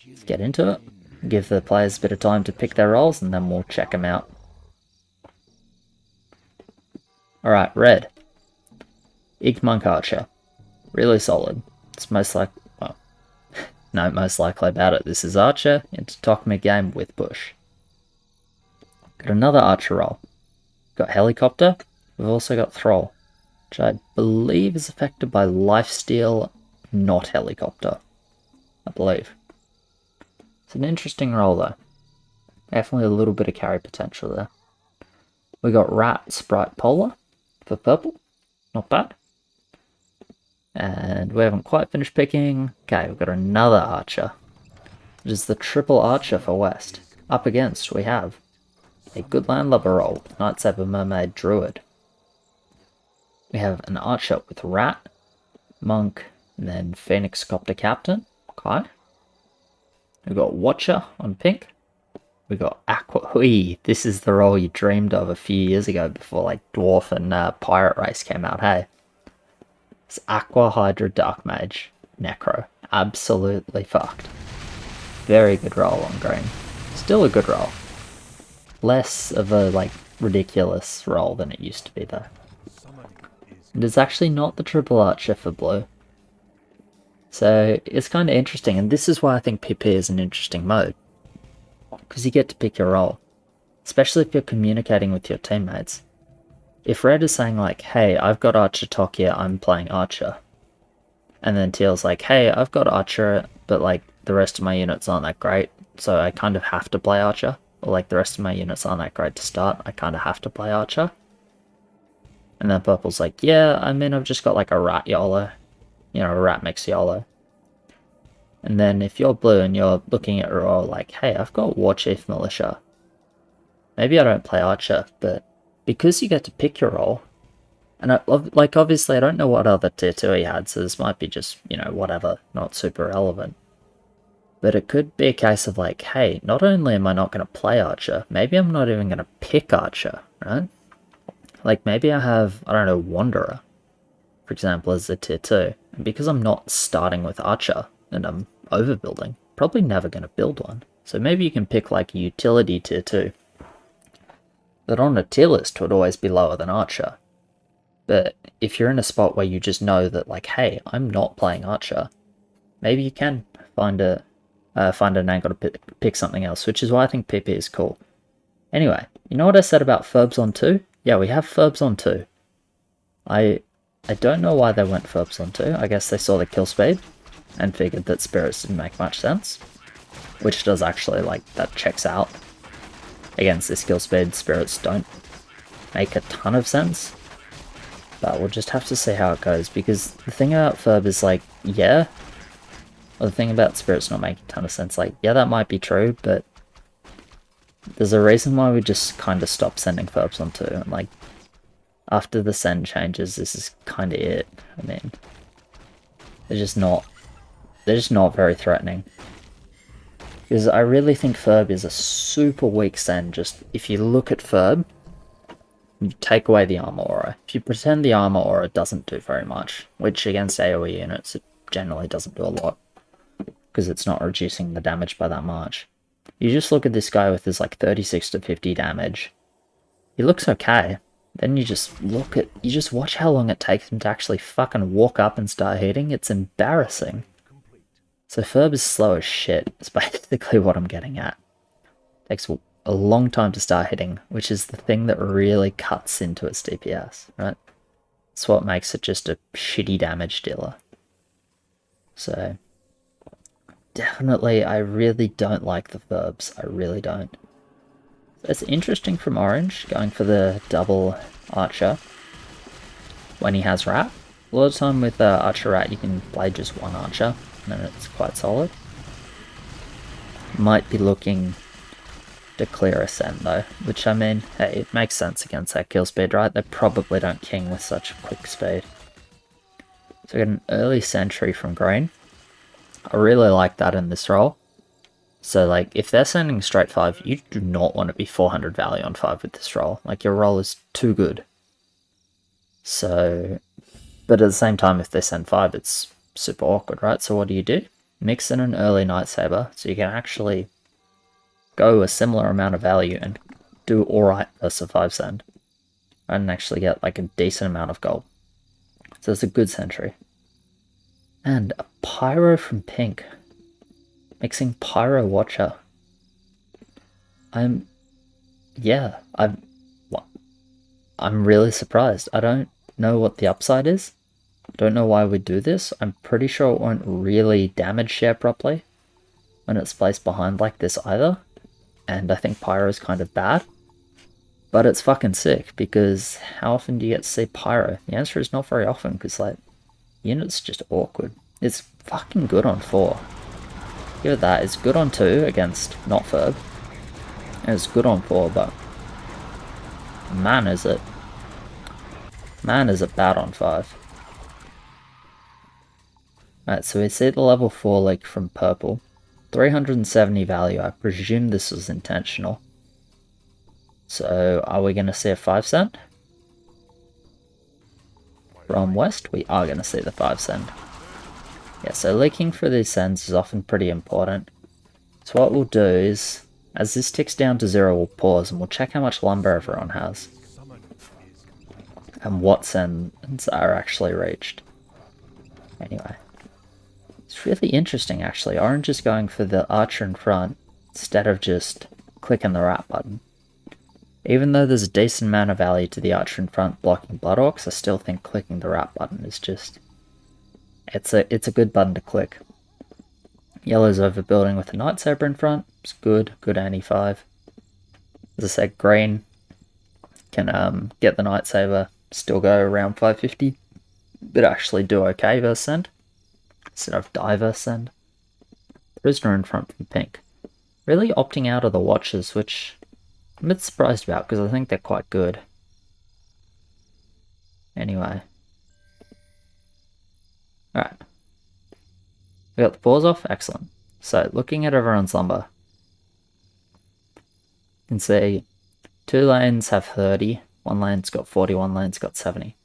Speaker 1: let's get into it. Give the players a bit of time to pick their roles, and then we'll check them out. Alright, red. Igmonk Archer. Really solid. It's most like, well, no, most likely about it. This is Archer into Tokma game with Bush. Got another Archer role. Got Helicopter. We've also got Thrall, which I believe is affected by Lifesteal, not Helicopter. I believe. It's an interesting role though. Definitely a little bit of carry potential there. We got Rat, Sprite, Polar for purple. Not bad. And we haven't quite finished picking. Okay, we've got another Archer. It is the triple Archer for West. Up against, we have a good landlubber role, Night Saber, Mermaid, Druid. We have an Archer with Rat, Monk, and then Phoenix Copter Captain. Okay. We've got Watcher on pink. We got Aqua. This is the role you dreamed of a few years ago before like Dwarf and Pirate Race came out, hey? It's Aqua, Hydra, Dark Mage, Necro. Absolutely fucked. Very good roll on green. Still a good roll. Less of a like ridiculous roll than it used to be though. And it's actually not the triple Archer for blue. So it's kind of interesting, and this is why I think PP is an interesting mode. Because you get to pick your role. Especially if you're communicating with your teammates. If Red is saying like, hey, I've got Archer Tokia, I'm playing Archer. And then Teal's like, hey, I've got Archer, but like the rest of my units aren't that great, so I kind of have to play Archer. Or like the rest of my units aren't that great to start, I kind of have to play Archer. And then Purple's like, yeah, I mean, I've just got like a Rat YOLO. You know, a Rat mix YOLO. And then if you're blue and you're looking at a role like, hey, I've got War Chief Militia. Maybe I don't play Archer, but because you get to pick your role, and obviously I don't know what other tier 2 he had, so this might be just, you know, whatever, not super relevant. But it could be a case of like, hey, not only am I not going to play Archer, maybe I'm not even going to pick Archer, right? Like maybe I have, I don't know, Wanderer, for example, as a tier 2. And because I'm not starting with Archer, and I'm overbuilding, probably never going to build one. So maybe you can pick like a utility tier 2. That on a tier list would always be lower than Archer. But if you're in a spot where you just know that like, hey, I'm not playing Archer, maybe you can find an angle to pick something else, which is why I think PP is cool. Anyway, you know what I said about Ferbs on 2? Yeah, we have Ferbs on 2. I don't know why they went Ferbs on 2. I guess they saw the kill speed and figured that Spirits didn't make much sense. Which does actually, like, that checks out. Against this kill speed, Spirits don't make a ton of sense. But we'll just have to see how it goes, because the thing about Ferb is, like, yeah. Well, the thing about Spirits not making a ton of sense, like, yeah, that might be true, but there's a reason why we just kind of stopped sending Ferbs on 2, and like, after the send changes, this is kind of it. I mean, they're just not very threatening. Because I really think Ferb is a super weak send. Just if you look at Ferb, you take away the armor aura. If you pretend the armor aura doesn't do very much, which against AoE units it generally doesn't do a lot, because it's not reducing the damage by that much. You just look at this guy with his like 36 to 50 damage. He looks okay. Then you just watch how long it takes him to actually fucking walk up and start hitting. It's embarrassing. So Ferb is slow as shit, is basically what I'm getting at. Takes a long time to start hitting, which is the thing that really cuts into its DPS, right? It's what makes it just a shitty damage dealer. So, definitely, I really don't like the Ferbs. I really don't. So it's interesting from Orange, going for the double Archer when he has Rat. A lot of time with Archer Rat, you can play just one Archer, and then it's quite solid. Might be looking to clear a send though, which I mean, hey, it makes sense against that kill speed, right? They probably don't king with such quick speed. So we get an early sentry from green. I really like that in this role. So like, if they're sending straight 5, you do not want to be 400 value on 5 with this role. Like, your role is too good. So, but at the same time, if they send 5, it's super awkward, right? So what do? Mix in an early Night Saber, so you can actually go a similar amount of value and do alright versus a 5 send. And actually get like a decent amount of gold. So it's a good sentry. And a Pyro from pink. Mixing Pyro Watcher. I'm really surprised. I don't know what the upside is. Don't know why we do this. I'm pretty sure it won't really damage share properly when it's placed behind like this either. And I think Pyro is kind of bad. But it's fucking sick, because how often do you get to see Pyro? The answer is not very often, because like, unit's just awkward. It's fucking good on 4. Give it that. It's good on 2 against not Ferb. And it's good on 4, but man is it bad on 5. Alright, so we see the level 4 leak from purple. 370 value. I presume this was intentional. So are we going to see a 5 cent? From west, we are going to see the 5 cent. Yeah, so leaking for these sends is often pretty important. So what we'll do is, as this ticks down to 0, we'll pause and we'll check how much lumber everyone has. And what sends are actually reached. Anyway. It's really interesting actually. Orange is going for the Archer in front instead of just clicking the Rat button. Even though there's a decent amount of value to the Archer in front blocking Blood Orcs, I still think clicking the Rat button is just... It's a good button to click. Yellow's overbuilding with a Night Saber in front. It's good anti-5. As I said, green can get the Night Saber, still go around 550, but actually do okay versus send. Instead of die versus send. Prisoner in front from pink. Really opting out of the Watchers, which I'm a bit surprised about, because I think they're quite good. Anyway. Alright. We got the pause off, excellent. So, looking at everyone's lumber. You can see 2 lanes have 30, 1 lane's got 40, 1 lane's got 70.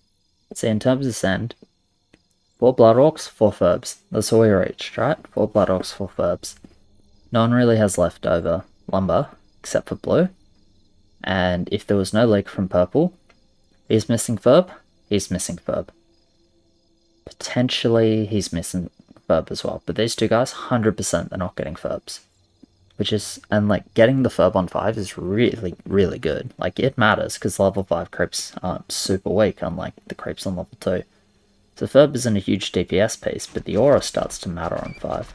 Speaker 1: See, in terms of send, 4 Blood Orcs, 4 Ferbs. That's all we reached, right? 4 Blood Orcs, 4 Ferbs. No one really has leftover lumber, except for blue. And if there was no leak from purple, he's missing Ferb, he's missing Ferb. Potentially he's missing Ferb as well. But these two guys, 100% they're not getting Ferbs. Which is, and like, getting the Ferb on 5 is really, really good. Like, it matters, because level 5 creeps aren't super weak, unlike the creeps on level 2. So Ferb isn't a huge DPS piece, but the aura starts to matter on 5.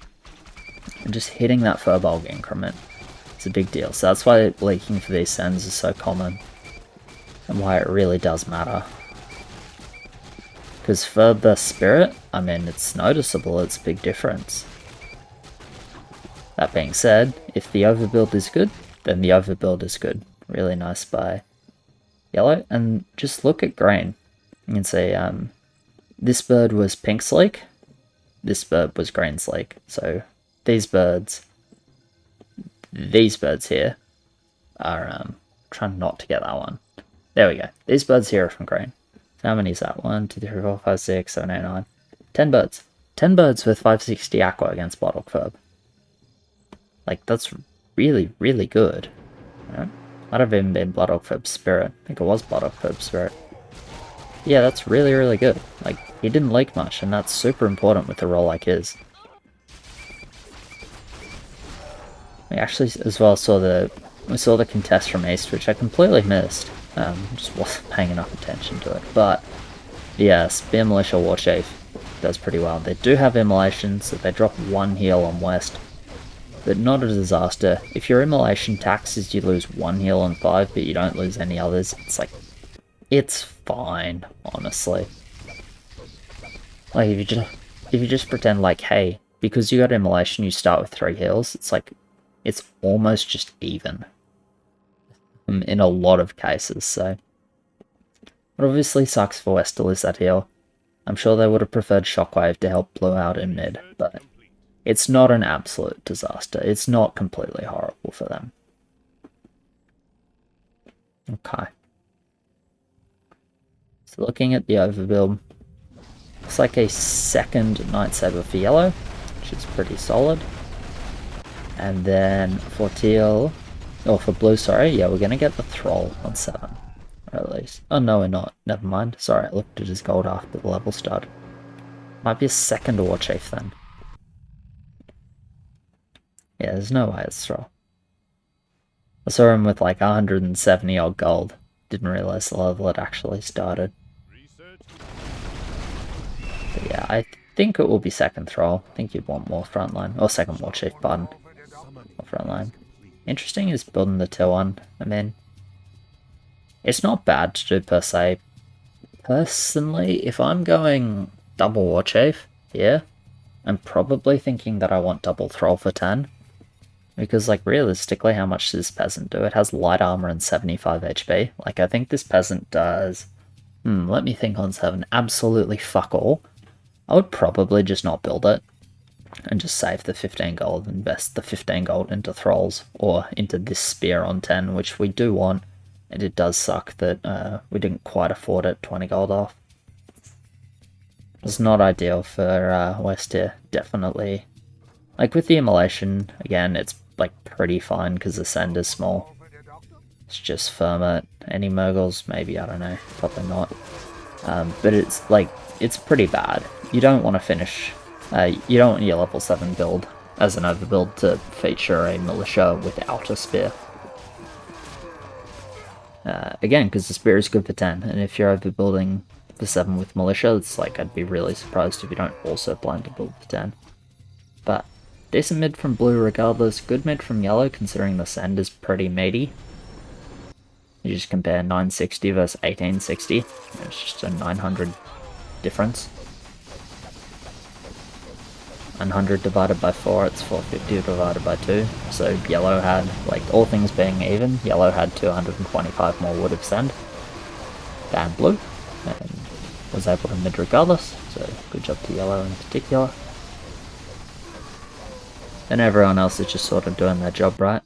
Speaker 1: And just hitting that Furbolg increment is a big deal. So that's why leaking for these sends is so common. And why it really does matter. Because for the Spirit, I mean, it's noticeable, it's a big difference. That being said, if the overbuild is good, then the overbuild is good. Really nice by yellow. And just look at green. You can see this bird was pink sleek, this bird was green sleek. So these birds here are trying not to get that one. There we go. These birds here are from green. So how many is that? 1, 2, 3, 4, 5, 6, 7, 8, 9. 10 birds. 10 birds with 560 aqua against Bottle Verb. Like, that's really, really good. Right? Might have even been Blood Verb Spirit. I think it was Blood Verb Spirit. Yeah, that's really, really good. Like, he didn't leak much, and that's super important with a role like his. We actually as well saw the contest from East, which I completely missed. Just wasn't paying enough attention to it. But yeah, Spear Militia Warchief does pretty well. They do have immolation, so they drop 1 heal on West, but not a disaster. If your immolation taxes, you lose 1 heal on 5, but you don't lose any others. It's like, it's fine, honestly. Like, if you just pretend like, hey, because you got immolation, you start with 3 heals, it's like, it's almost just even. In a lot of cases, so. What obviously sucks for West to lose that heal. I'm sure they would have preferred Shockwave to help Blue out in mid, but it's not an absolute disaster. It's not completely horrible for them. Okay. So looking at the overbuild, looks like a second Night Saber for yellow, which is pretty solid. And then for teal, or for blue, sorry, yeah, we're going to get the Thrall on 7. Or at least. Oh, no, we're not. Never mind. Sorry, I looked at his gold after the level started. Might be a second Warchief then. Yeah, there's no way it's Thrall. I saw him with like 170 odd gold. Didn't realize the level had actually started. But yeah, I think it will be second Thrall. I think you'd want more frontline. Or second Warchief, pardon. More frontline. Interesting is building the tier 1. I mean, it's not bad to do per se. Personally, if I'm going double Warchief here, I'm probably thinking that I want double Thrall for 10. Because, like, realistically, how much does this peasant do? It has light armor and 75 HP. Like, I think this peasant does... let me think on 7. Absolutely fuck all. I would probably just not build it. And just save the 15 gold, invest the 15 gold into Thralls, or into this spear on 10, which we do want. And it does suck that we didn't quite afford it, 20 gold off. It's not ideal for West here, definitely. Like with the immolation, again, it's like pretty fine because the send is small. It's just firm it. Any Murgles? Maybe, I don't know, probably not. But it's like, it's pretty bad. You don't want to finish, you don't want your level 7 build as an overbuild to feature a militia without a spear. Again, because the spear is good for 10, and if you're overbuilding the 7 with militia, it's like, I'd be really surprised if you don't also plan to build for 10. But, decent mid from blue regardless, good mid from yellow considering the send is pretty meaty. You just compare 960 versus 1860, it's just a 900 difference. 900 divided by 4, it's 450 divided by 2. So yellow had, like, all things being even, yellow had 225 more wood of send than blue, and was able to mid regardless, so good job to yellow in particular. And everyone else is just sort of doing their job right.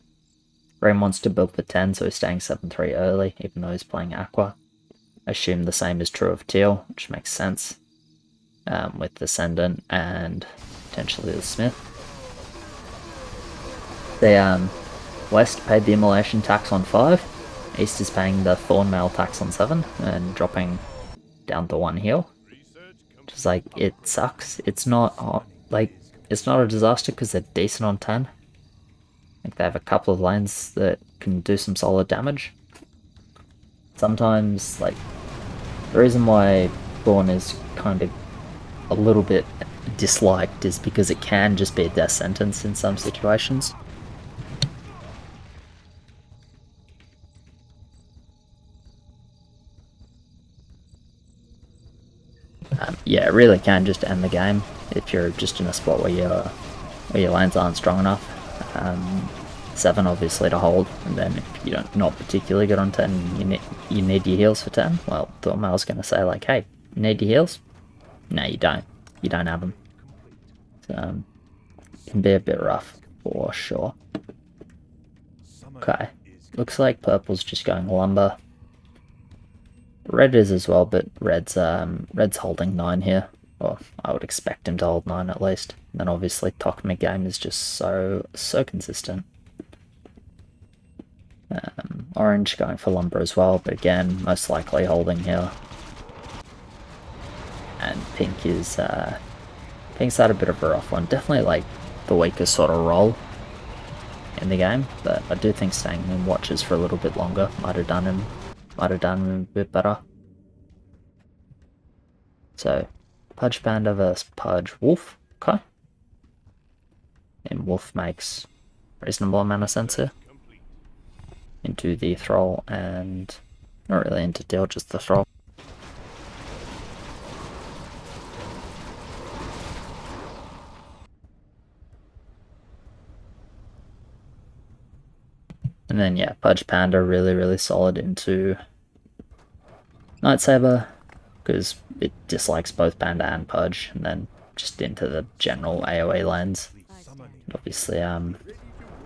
Speaker 1: Green wants to build for 10, so he's staying 7-3 early, even though he's playing Aqua. I assume the same is true of Teal, which makes sense, with the Ascendant and potentially the Smith. The West paid the immolation tax on 5, East is paying the Thornmail tax on 7, and dropping down to 1 heal. Just like, it sucks. It's not, like, it's not a disaster because they're decent on 10. Like, they have a couple of lanes that can do some solid damage. Sometimes, like, the reason why Thorn is kind of a little bit disliked is because it can just be a death sentence in some situations. Yeah, it really can just end the game if you're just in a spot where your lanes aren't strong enough. 7 obviously to hold, and then if you don't not particularly good on 10, you need your heals for 10. Well, thought I was going to say like, hey, you need your heals? No, you don't. You don't have them. So, can be a bit rough for sure. Okay, looks like purple's just going lumber. Red is as well, but red's holding 9 here. Or I would expect him to hold 9 at least. And then obviously Tok mid-game is just so consistent. Orange going for lumber as well, but again, most likely holding here. And pink is pink's had a bit of a rough one. Definitely like the weakest sort of role in the game, but I do think staying in watches for a little bit longer might have done him a bit better. So Pudge Panda versus Pudge Wolf, okay. And Wolf makes reasonable amount of sense here. Into the Thrall and not really into Deal, just the Thrall. And then yeah, Pudge Panda really solid into Nightsaber, because it dislikes both Panda and Pudge, and then just into the general AoE lanes. And obviously,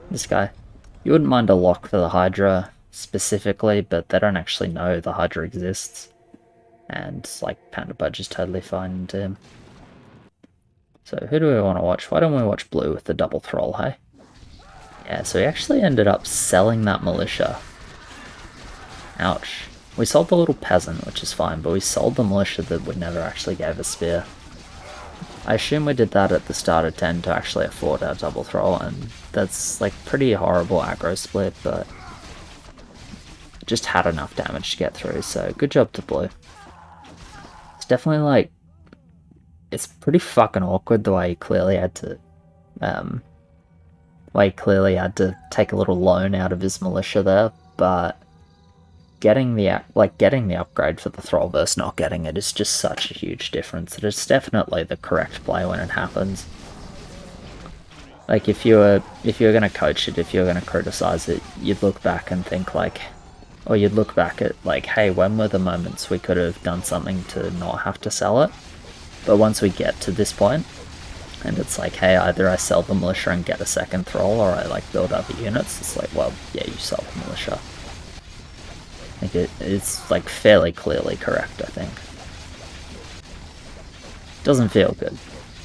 Speaker 1: this guy, you wouldn't mind a lock for the Hydra specifically, but they don't actually know the Hydra exists. And like Panda Pudge is totally fine into him. So who do we want to watch? Why don't we watch blue with the double Thrall, hey? Yeah, so he actually ended up selling that militia. Ouch. We sold the little peasant, which is fine, but we sold the militia that we never actually gave a spear. I assume we did that at the start of 10 to actually afford our double Thrall, and that's like pretty horrible aggro split, but just had enough damage to get through, so good job to blue. It's definitely like, it's pretty fucking awkward the way he clearly had to, take a little loan out of his militia there, but getting the upgrade for the Thrall versus not getting it is just such a huge difference. It is definitely the correct play when it happens. Like if you were gonna coach it, if you were gonna criticize it, you'd look back and think like, or you'd look back at like, hey, when were the moments we could have done something to not have to sell it? But once we get to this point, and it's like, hey, either I sell the militia and get a second Thrall, or I like build other units, it's like, well, yeah, you sell the militia. I think it's like fairly clearly correct, I think. Doesn't feel good.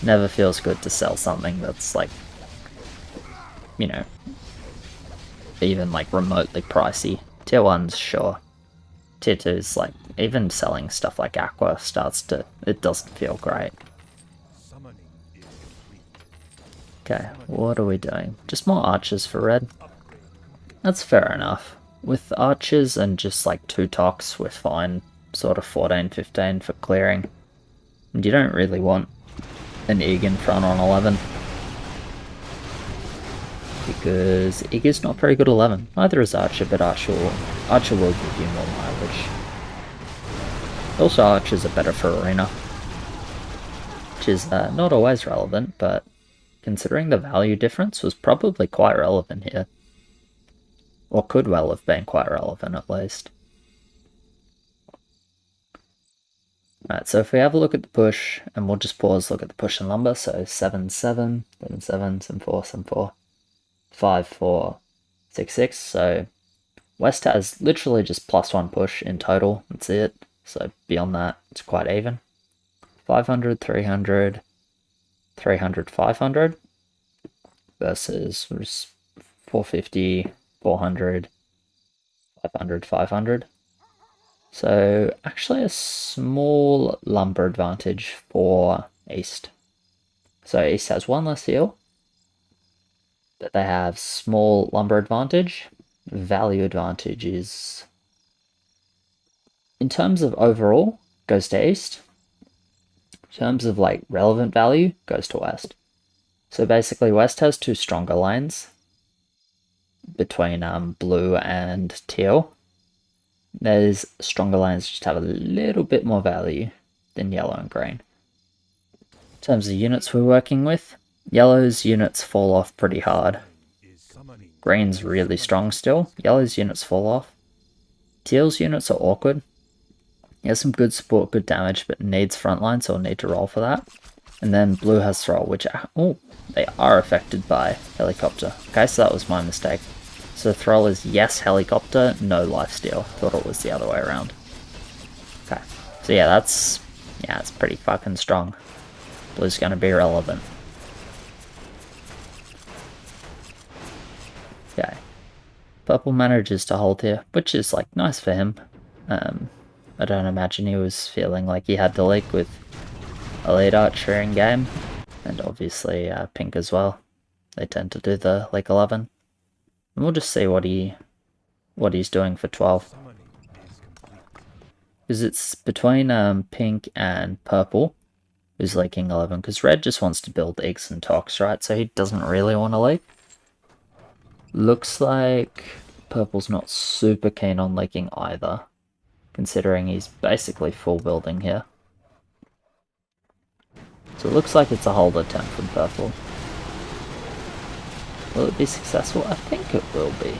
Speaker 1: Never feels good to sell something that's like, you know, even like remotely pricey. Tier 1's sure. Tier 2's like, even selling stuff like Aqua it doesn't feel great. Okay, what are we doing? Just more archers for red? That's fair enough. With archers and just like 2 Toks, we're fine. Sort of 14, 15 for clearing. And you don't really want an Ig in front on 11. Because Ig is not very good 11. Neither is Archer, but Archer will give you more mileage. Also, Archers are better for Arena. Which is not always relevant, but considering the value difference was probably quite relevant here. Or could well have been quite relevant, at least. Alright, so if we have a look at the push, and we'll just pause, look at the push and lumber, so 7, 7, 7, 7, 7, 4, 7, 4, 5, 4, 6, 6, so West has literally just +1 push in total, that's it, so beyond that, it's quite even. 500, 300, 300, 500, versus 450, 400, 500, 500. So actually a small lumber advantage for East. So East has 1 less heal, but they have small lumber advantage. Value advantage is, in terms of overall, goes to East. In terms of like relevant value, goes to West. So basically West has 2 stronger lanes between blue and teal. Those stronger lanes just have a little bit more value than yellow and green. In terms of units we're working with, yellow's units fall off pretty hard. Green's really strong still. Yellow's units fall off. Teal's units are awkward. He has some good support, good damage, but needs frontline, so I'll need to roll for that. And then blue has Thrall, which they are affected by helicopter. Okay, so that was my mistake. So Thrall is yes helicopter, no lifesteal. Thought it was the other way around. Okay, so yeah, it's pretty fucking strong. Blue's gonna be relevant. Okay. Purple manages to hold here, which is like nice for him. I don't imagine he was feeling like he had to leak with Elite Archer in game. And obviously pink as well. They tend to do the leak 11. And we'll just see what he's doing for 12. Because it's between pink and purple who's leaking 11. Because red just wants to build eggs and tox, right? So he doesn't really want to leak. Looks like purple's not super keen on leaking either, considering he's basically full building here. So it looks like it's a hold attempt from purple. Will it be successful? I think it will be.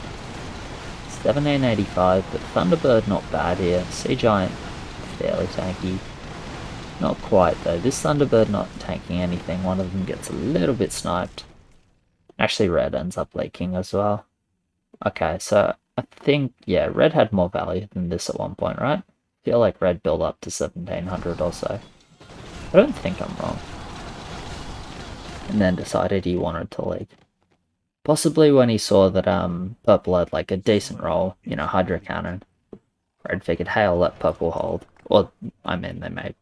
Speaker 1: 1785, but Thunderbird not bad here. Sea Giant fairly tanky. Not quite though. This Thunderbird not tanking anything. One of them gets a little bit sniped. Actually, red ends up leaking as well. Okay, so I think, yeah, red had more value than this at one point, right? I feel like red built up to 1700 or so. I don't think I'm wrong. And then decided he wanted to leak. Possibly when he saw that purple had like a decent roll, you know, Hydra Cannon. Red figured, hey, I'll let purple hold. Or, I mean, they may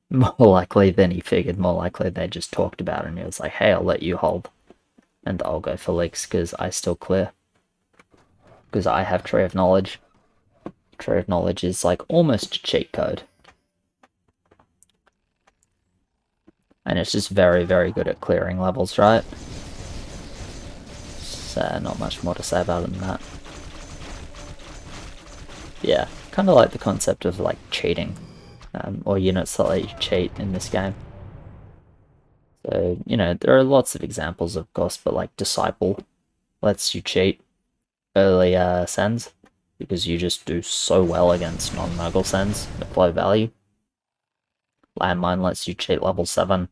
Speaker 1: more likely than he figured, more likely they just talked about it and he was like, hey, I'll let you hold. And I'll go for leaks because I still clear. Because I have Tree of Knowledge. Tree of Knowledge is like almost a cheat code. And it's just very, very good at clearing levels, right? So not much more to say about it than that. Yeah, kind of like the concept of like cheating. Or units that let you cheat in this game. So, you know, there are lots of examples, of course, but like Disciple lets you cheat early sends because you just do so well against non-Nuggle sends at low value. Landmine lets you cheat level 7.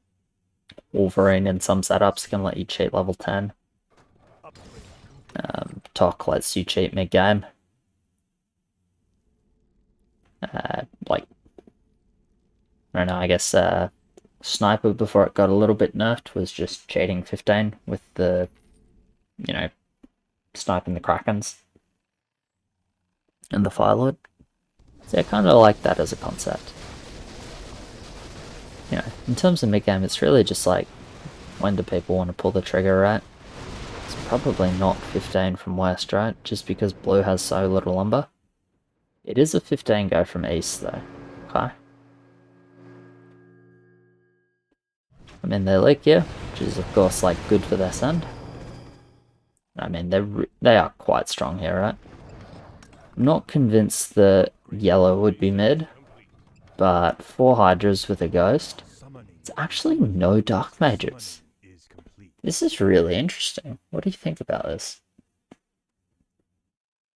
Speaker 1: Wolverine in some setups can let you cheat level 10. Tok lets you cheat mid-game. Like, I don't know, I guess Sniper, before it got a little bit nerfed, was just cheating 15 with the, you know, sniping the Krakens and the Firelord. So I kind of like that as a concept. You know, in terms of mid-game, it's really just like, when do people want to pull the trigger, right? It's probably not 15 from west, right? Just because blue has so little lumber. It is a 15 go from east, though. Okay. I mean, they leak here, which is, of course, like, good for their send. I mean, they are quite strong here, right? I'm not convinced that yellow would be mid, but 4 Hydras with a ghost. It's actually no Dark Mages. This is really interesting. What do you think about this?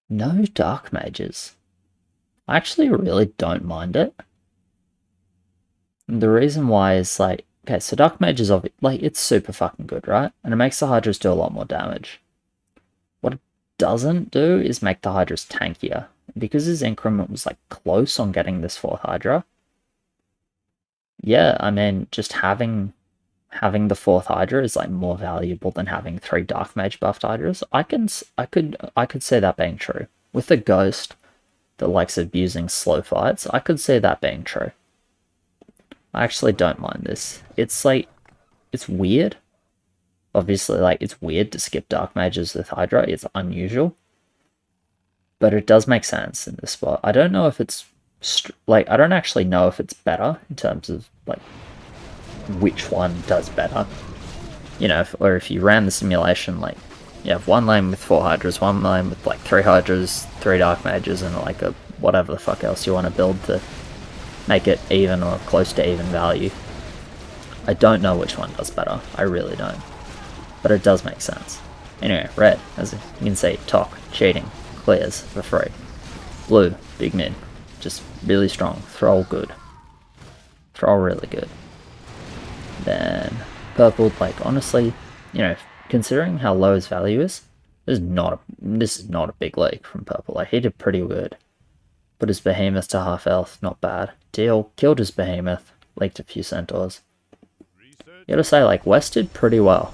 Speaker 1: No Dark Mages. I actually really don't mind it. And the reason why is like, okay, so Dark Mage is like, it's super fucking good, right? And it makes the Hydras do a lot more damage. What it doesn't do is make the Hydras tankier. Because his increment was like close on getting this 4th Hydra. Yeah, I mean, just having the 4th Hydra is like more valuable than having 3 Dark Mage buffed Hydras. I could see that being true. With a Ghost that likes abusing slow fights, I could see that being true. I actually don't mind this. It's like, it's weird. Obviously, like, it's weird to skip Dark Mages with Hydra. It's unusual. But it does make sense in this spot. I don't know if it's, like, I don't actually know if it's better in terms of, like, which one does better. You know, or if you ran the simulation, like, you have one lane with 4 Hydras, one lane with, like, 3 Hydras, 3 Dark Mages, and, like, a whatever the fuck else you want to build to make it even or close to even value. I don't know which one does better. I really don't. But it does make sense. Anyway, red, as you can see, talk, cheating, clears for free. Blue, big mid, just really strong, throw good. Throw really good. Then purple, like honestly, you know, considering how low his value is, this is not a big leak from purple. Like he did pretty good. Put his behemoth to half health, not bad. Deal, killed his behemoth, leaked a few centaurs. You gotta say, like, West did pretty well.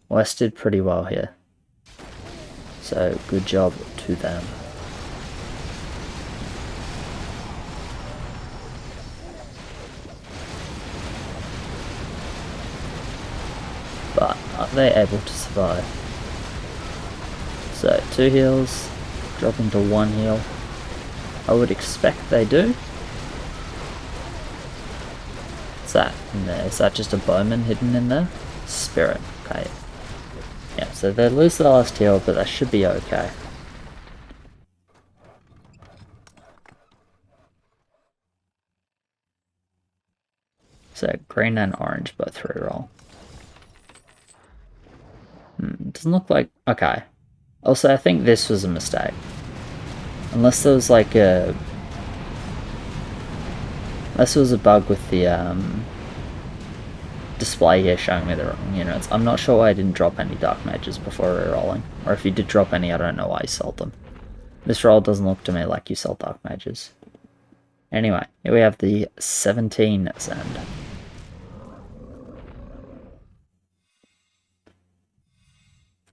Speaker 1: West did pretty well here. So, good job to them. But, are they able to survive? So, 2 heals, dropping to 1 heal. I would expect they do. What's that in there? Is that just a bowman hidden in there? Spirit, okay. Yeah, so they lose the last heal, but that should be okay. So green and orange both reroll. Doesn't look like... Okay. Also, I think this was a mistake. Unless there was like a... Unless there was a bug with the display here showing me the wrong units. I'm not sure why I didn't drop any dark mages before rerolling. Or if you did drop any, I don't know why you sold them. This roll doesn't look to me like you sold dark mages. Anyway, here we have the 17 send.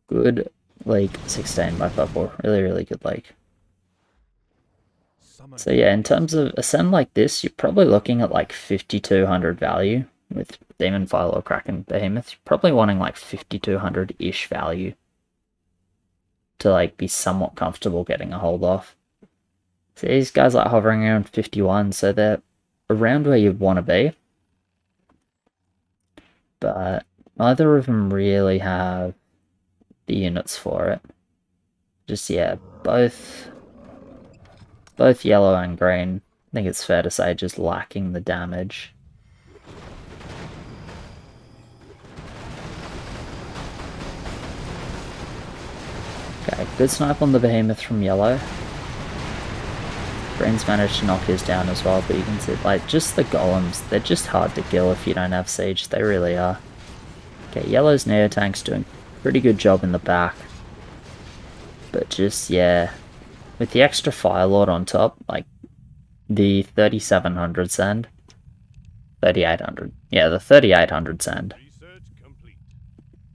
Speaker 1: Good league 16 by purple. Really, really good league. So yeah, in terms of a send like this, you're probably looking at like 5200 value with Demon File or Kraken Behemoth. You're probably wanting like 5200-ish value to like be somewhat comfortable getting a hold off. So these guys like hovering around 51, so they're around where you'd want to be. But neither of them really have the units for it. Just, yeah, both yellow and green, I think it's fair to say, just lacking the damage. Okay, good snipe on the behemoth from yellow. Green's managed to knock his down as well, but you can see, like, just the golems, they're just hard to kill if you don't have siege, they really are. Okay, yellow's Neotank's doing a pretty good job in the back. But just, yeah, with the extra Fire Lord on top, like, the 3700 send, 3800, yeah, the 3800 send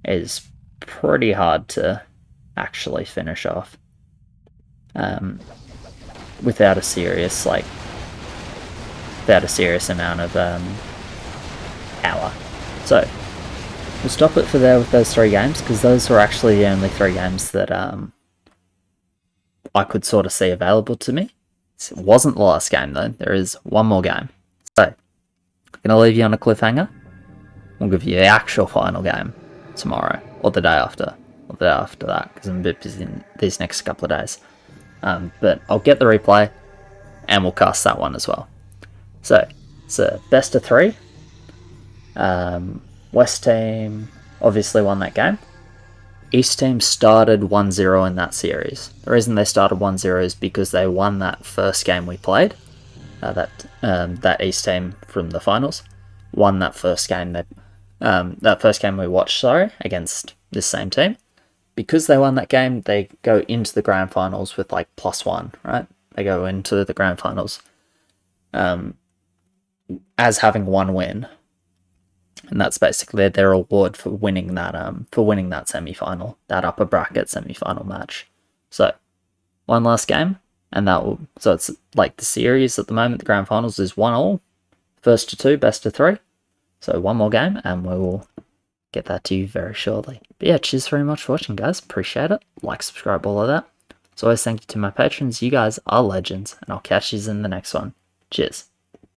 Speaker 1: is pretty hard to actually finish off. Without a serious, like, without a serious amount of power. So, we'll stop it for there with those 3 games, because those were actually the only 3 games that I could sort of see available to me. It wasn't the last game though, there is one more game. So, I'm going to leave you on a cliffhanger. We'll give you the actual final game tomorrow, or the day after, or the day after that, because I'm a bit busy in these next couple of days. But I'll get the replay, and we'll cast that one as well. So, it's a best of 3. West team obviously won that game. East team started 1-0 in that series. The reason they started 1-0 is because they won that first game we played. That East team from the finals won that first game we watched, against this same team. Because they won that game, they go into the grand finals with like +1, right? They go into the grand finals as having 1 win. And that's basically their award for winning that semi-final, that upper bracket semi-final match. So, one last game, and so it's like the series at the moment, the grand finals is 1-1, first to 2, best of 3. So one more game, and we will get that to you very shortly. But yeah, cheers very much for watching, guys. Appreciate it. Like, subscribe, all of that. As always, thank you to my patrons. You guys are legends, and I'll catch you in the next one. Cheers.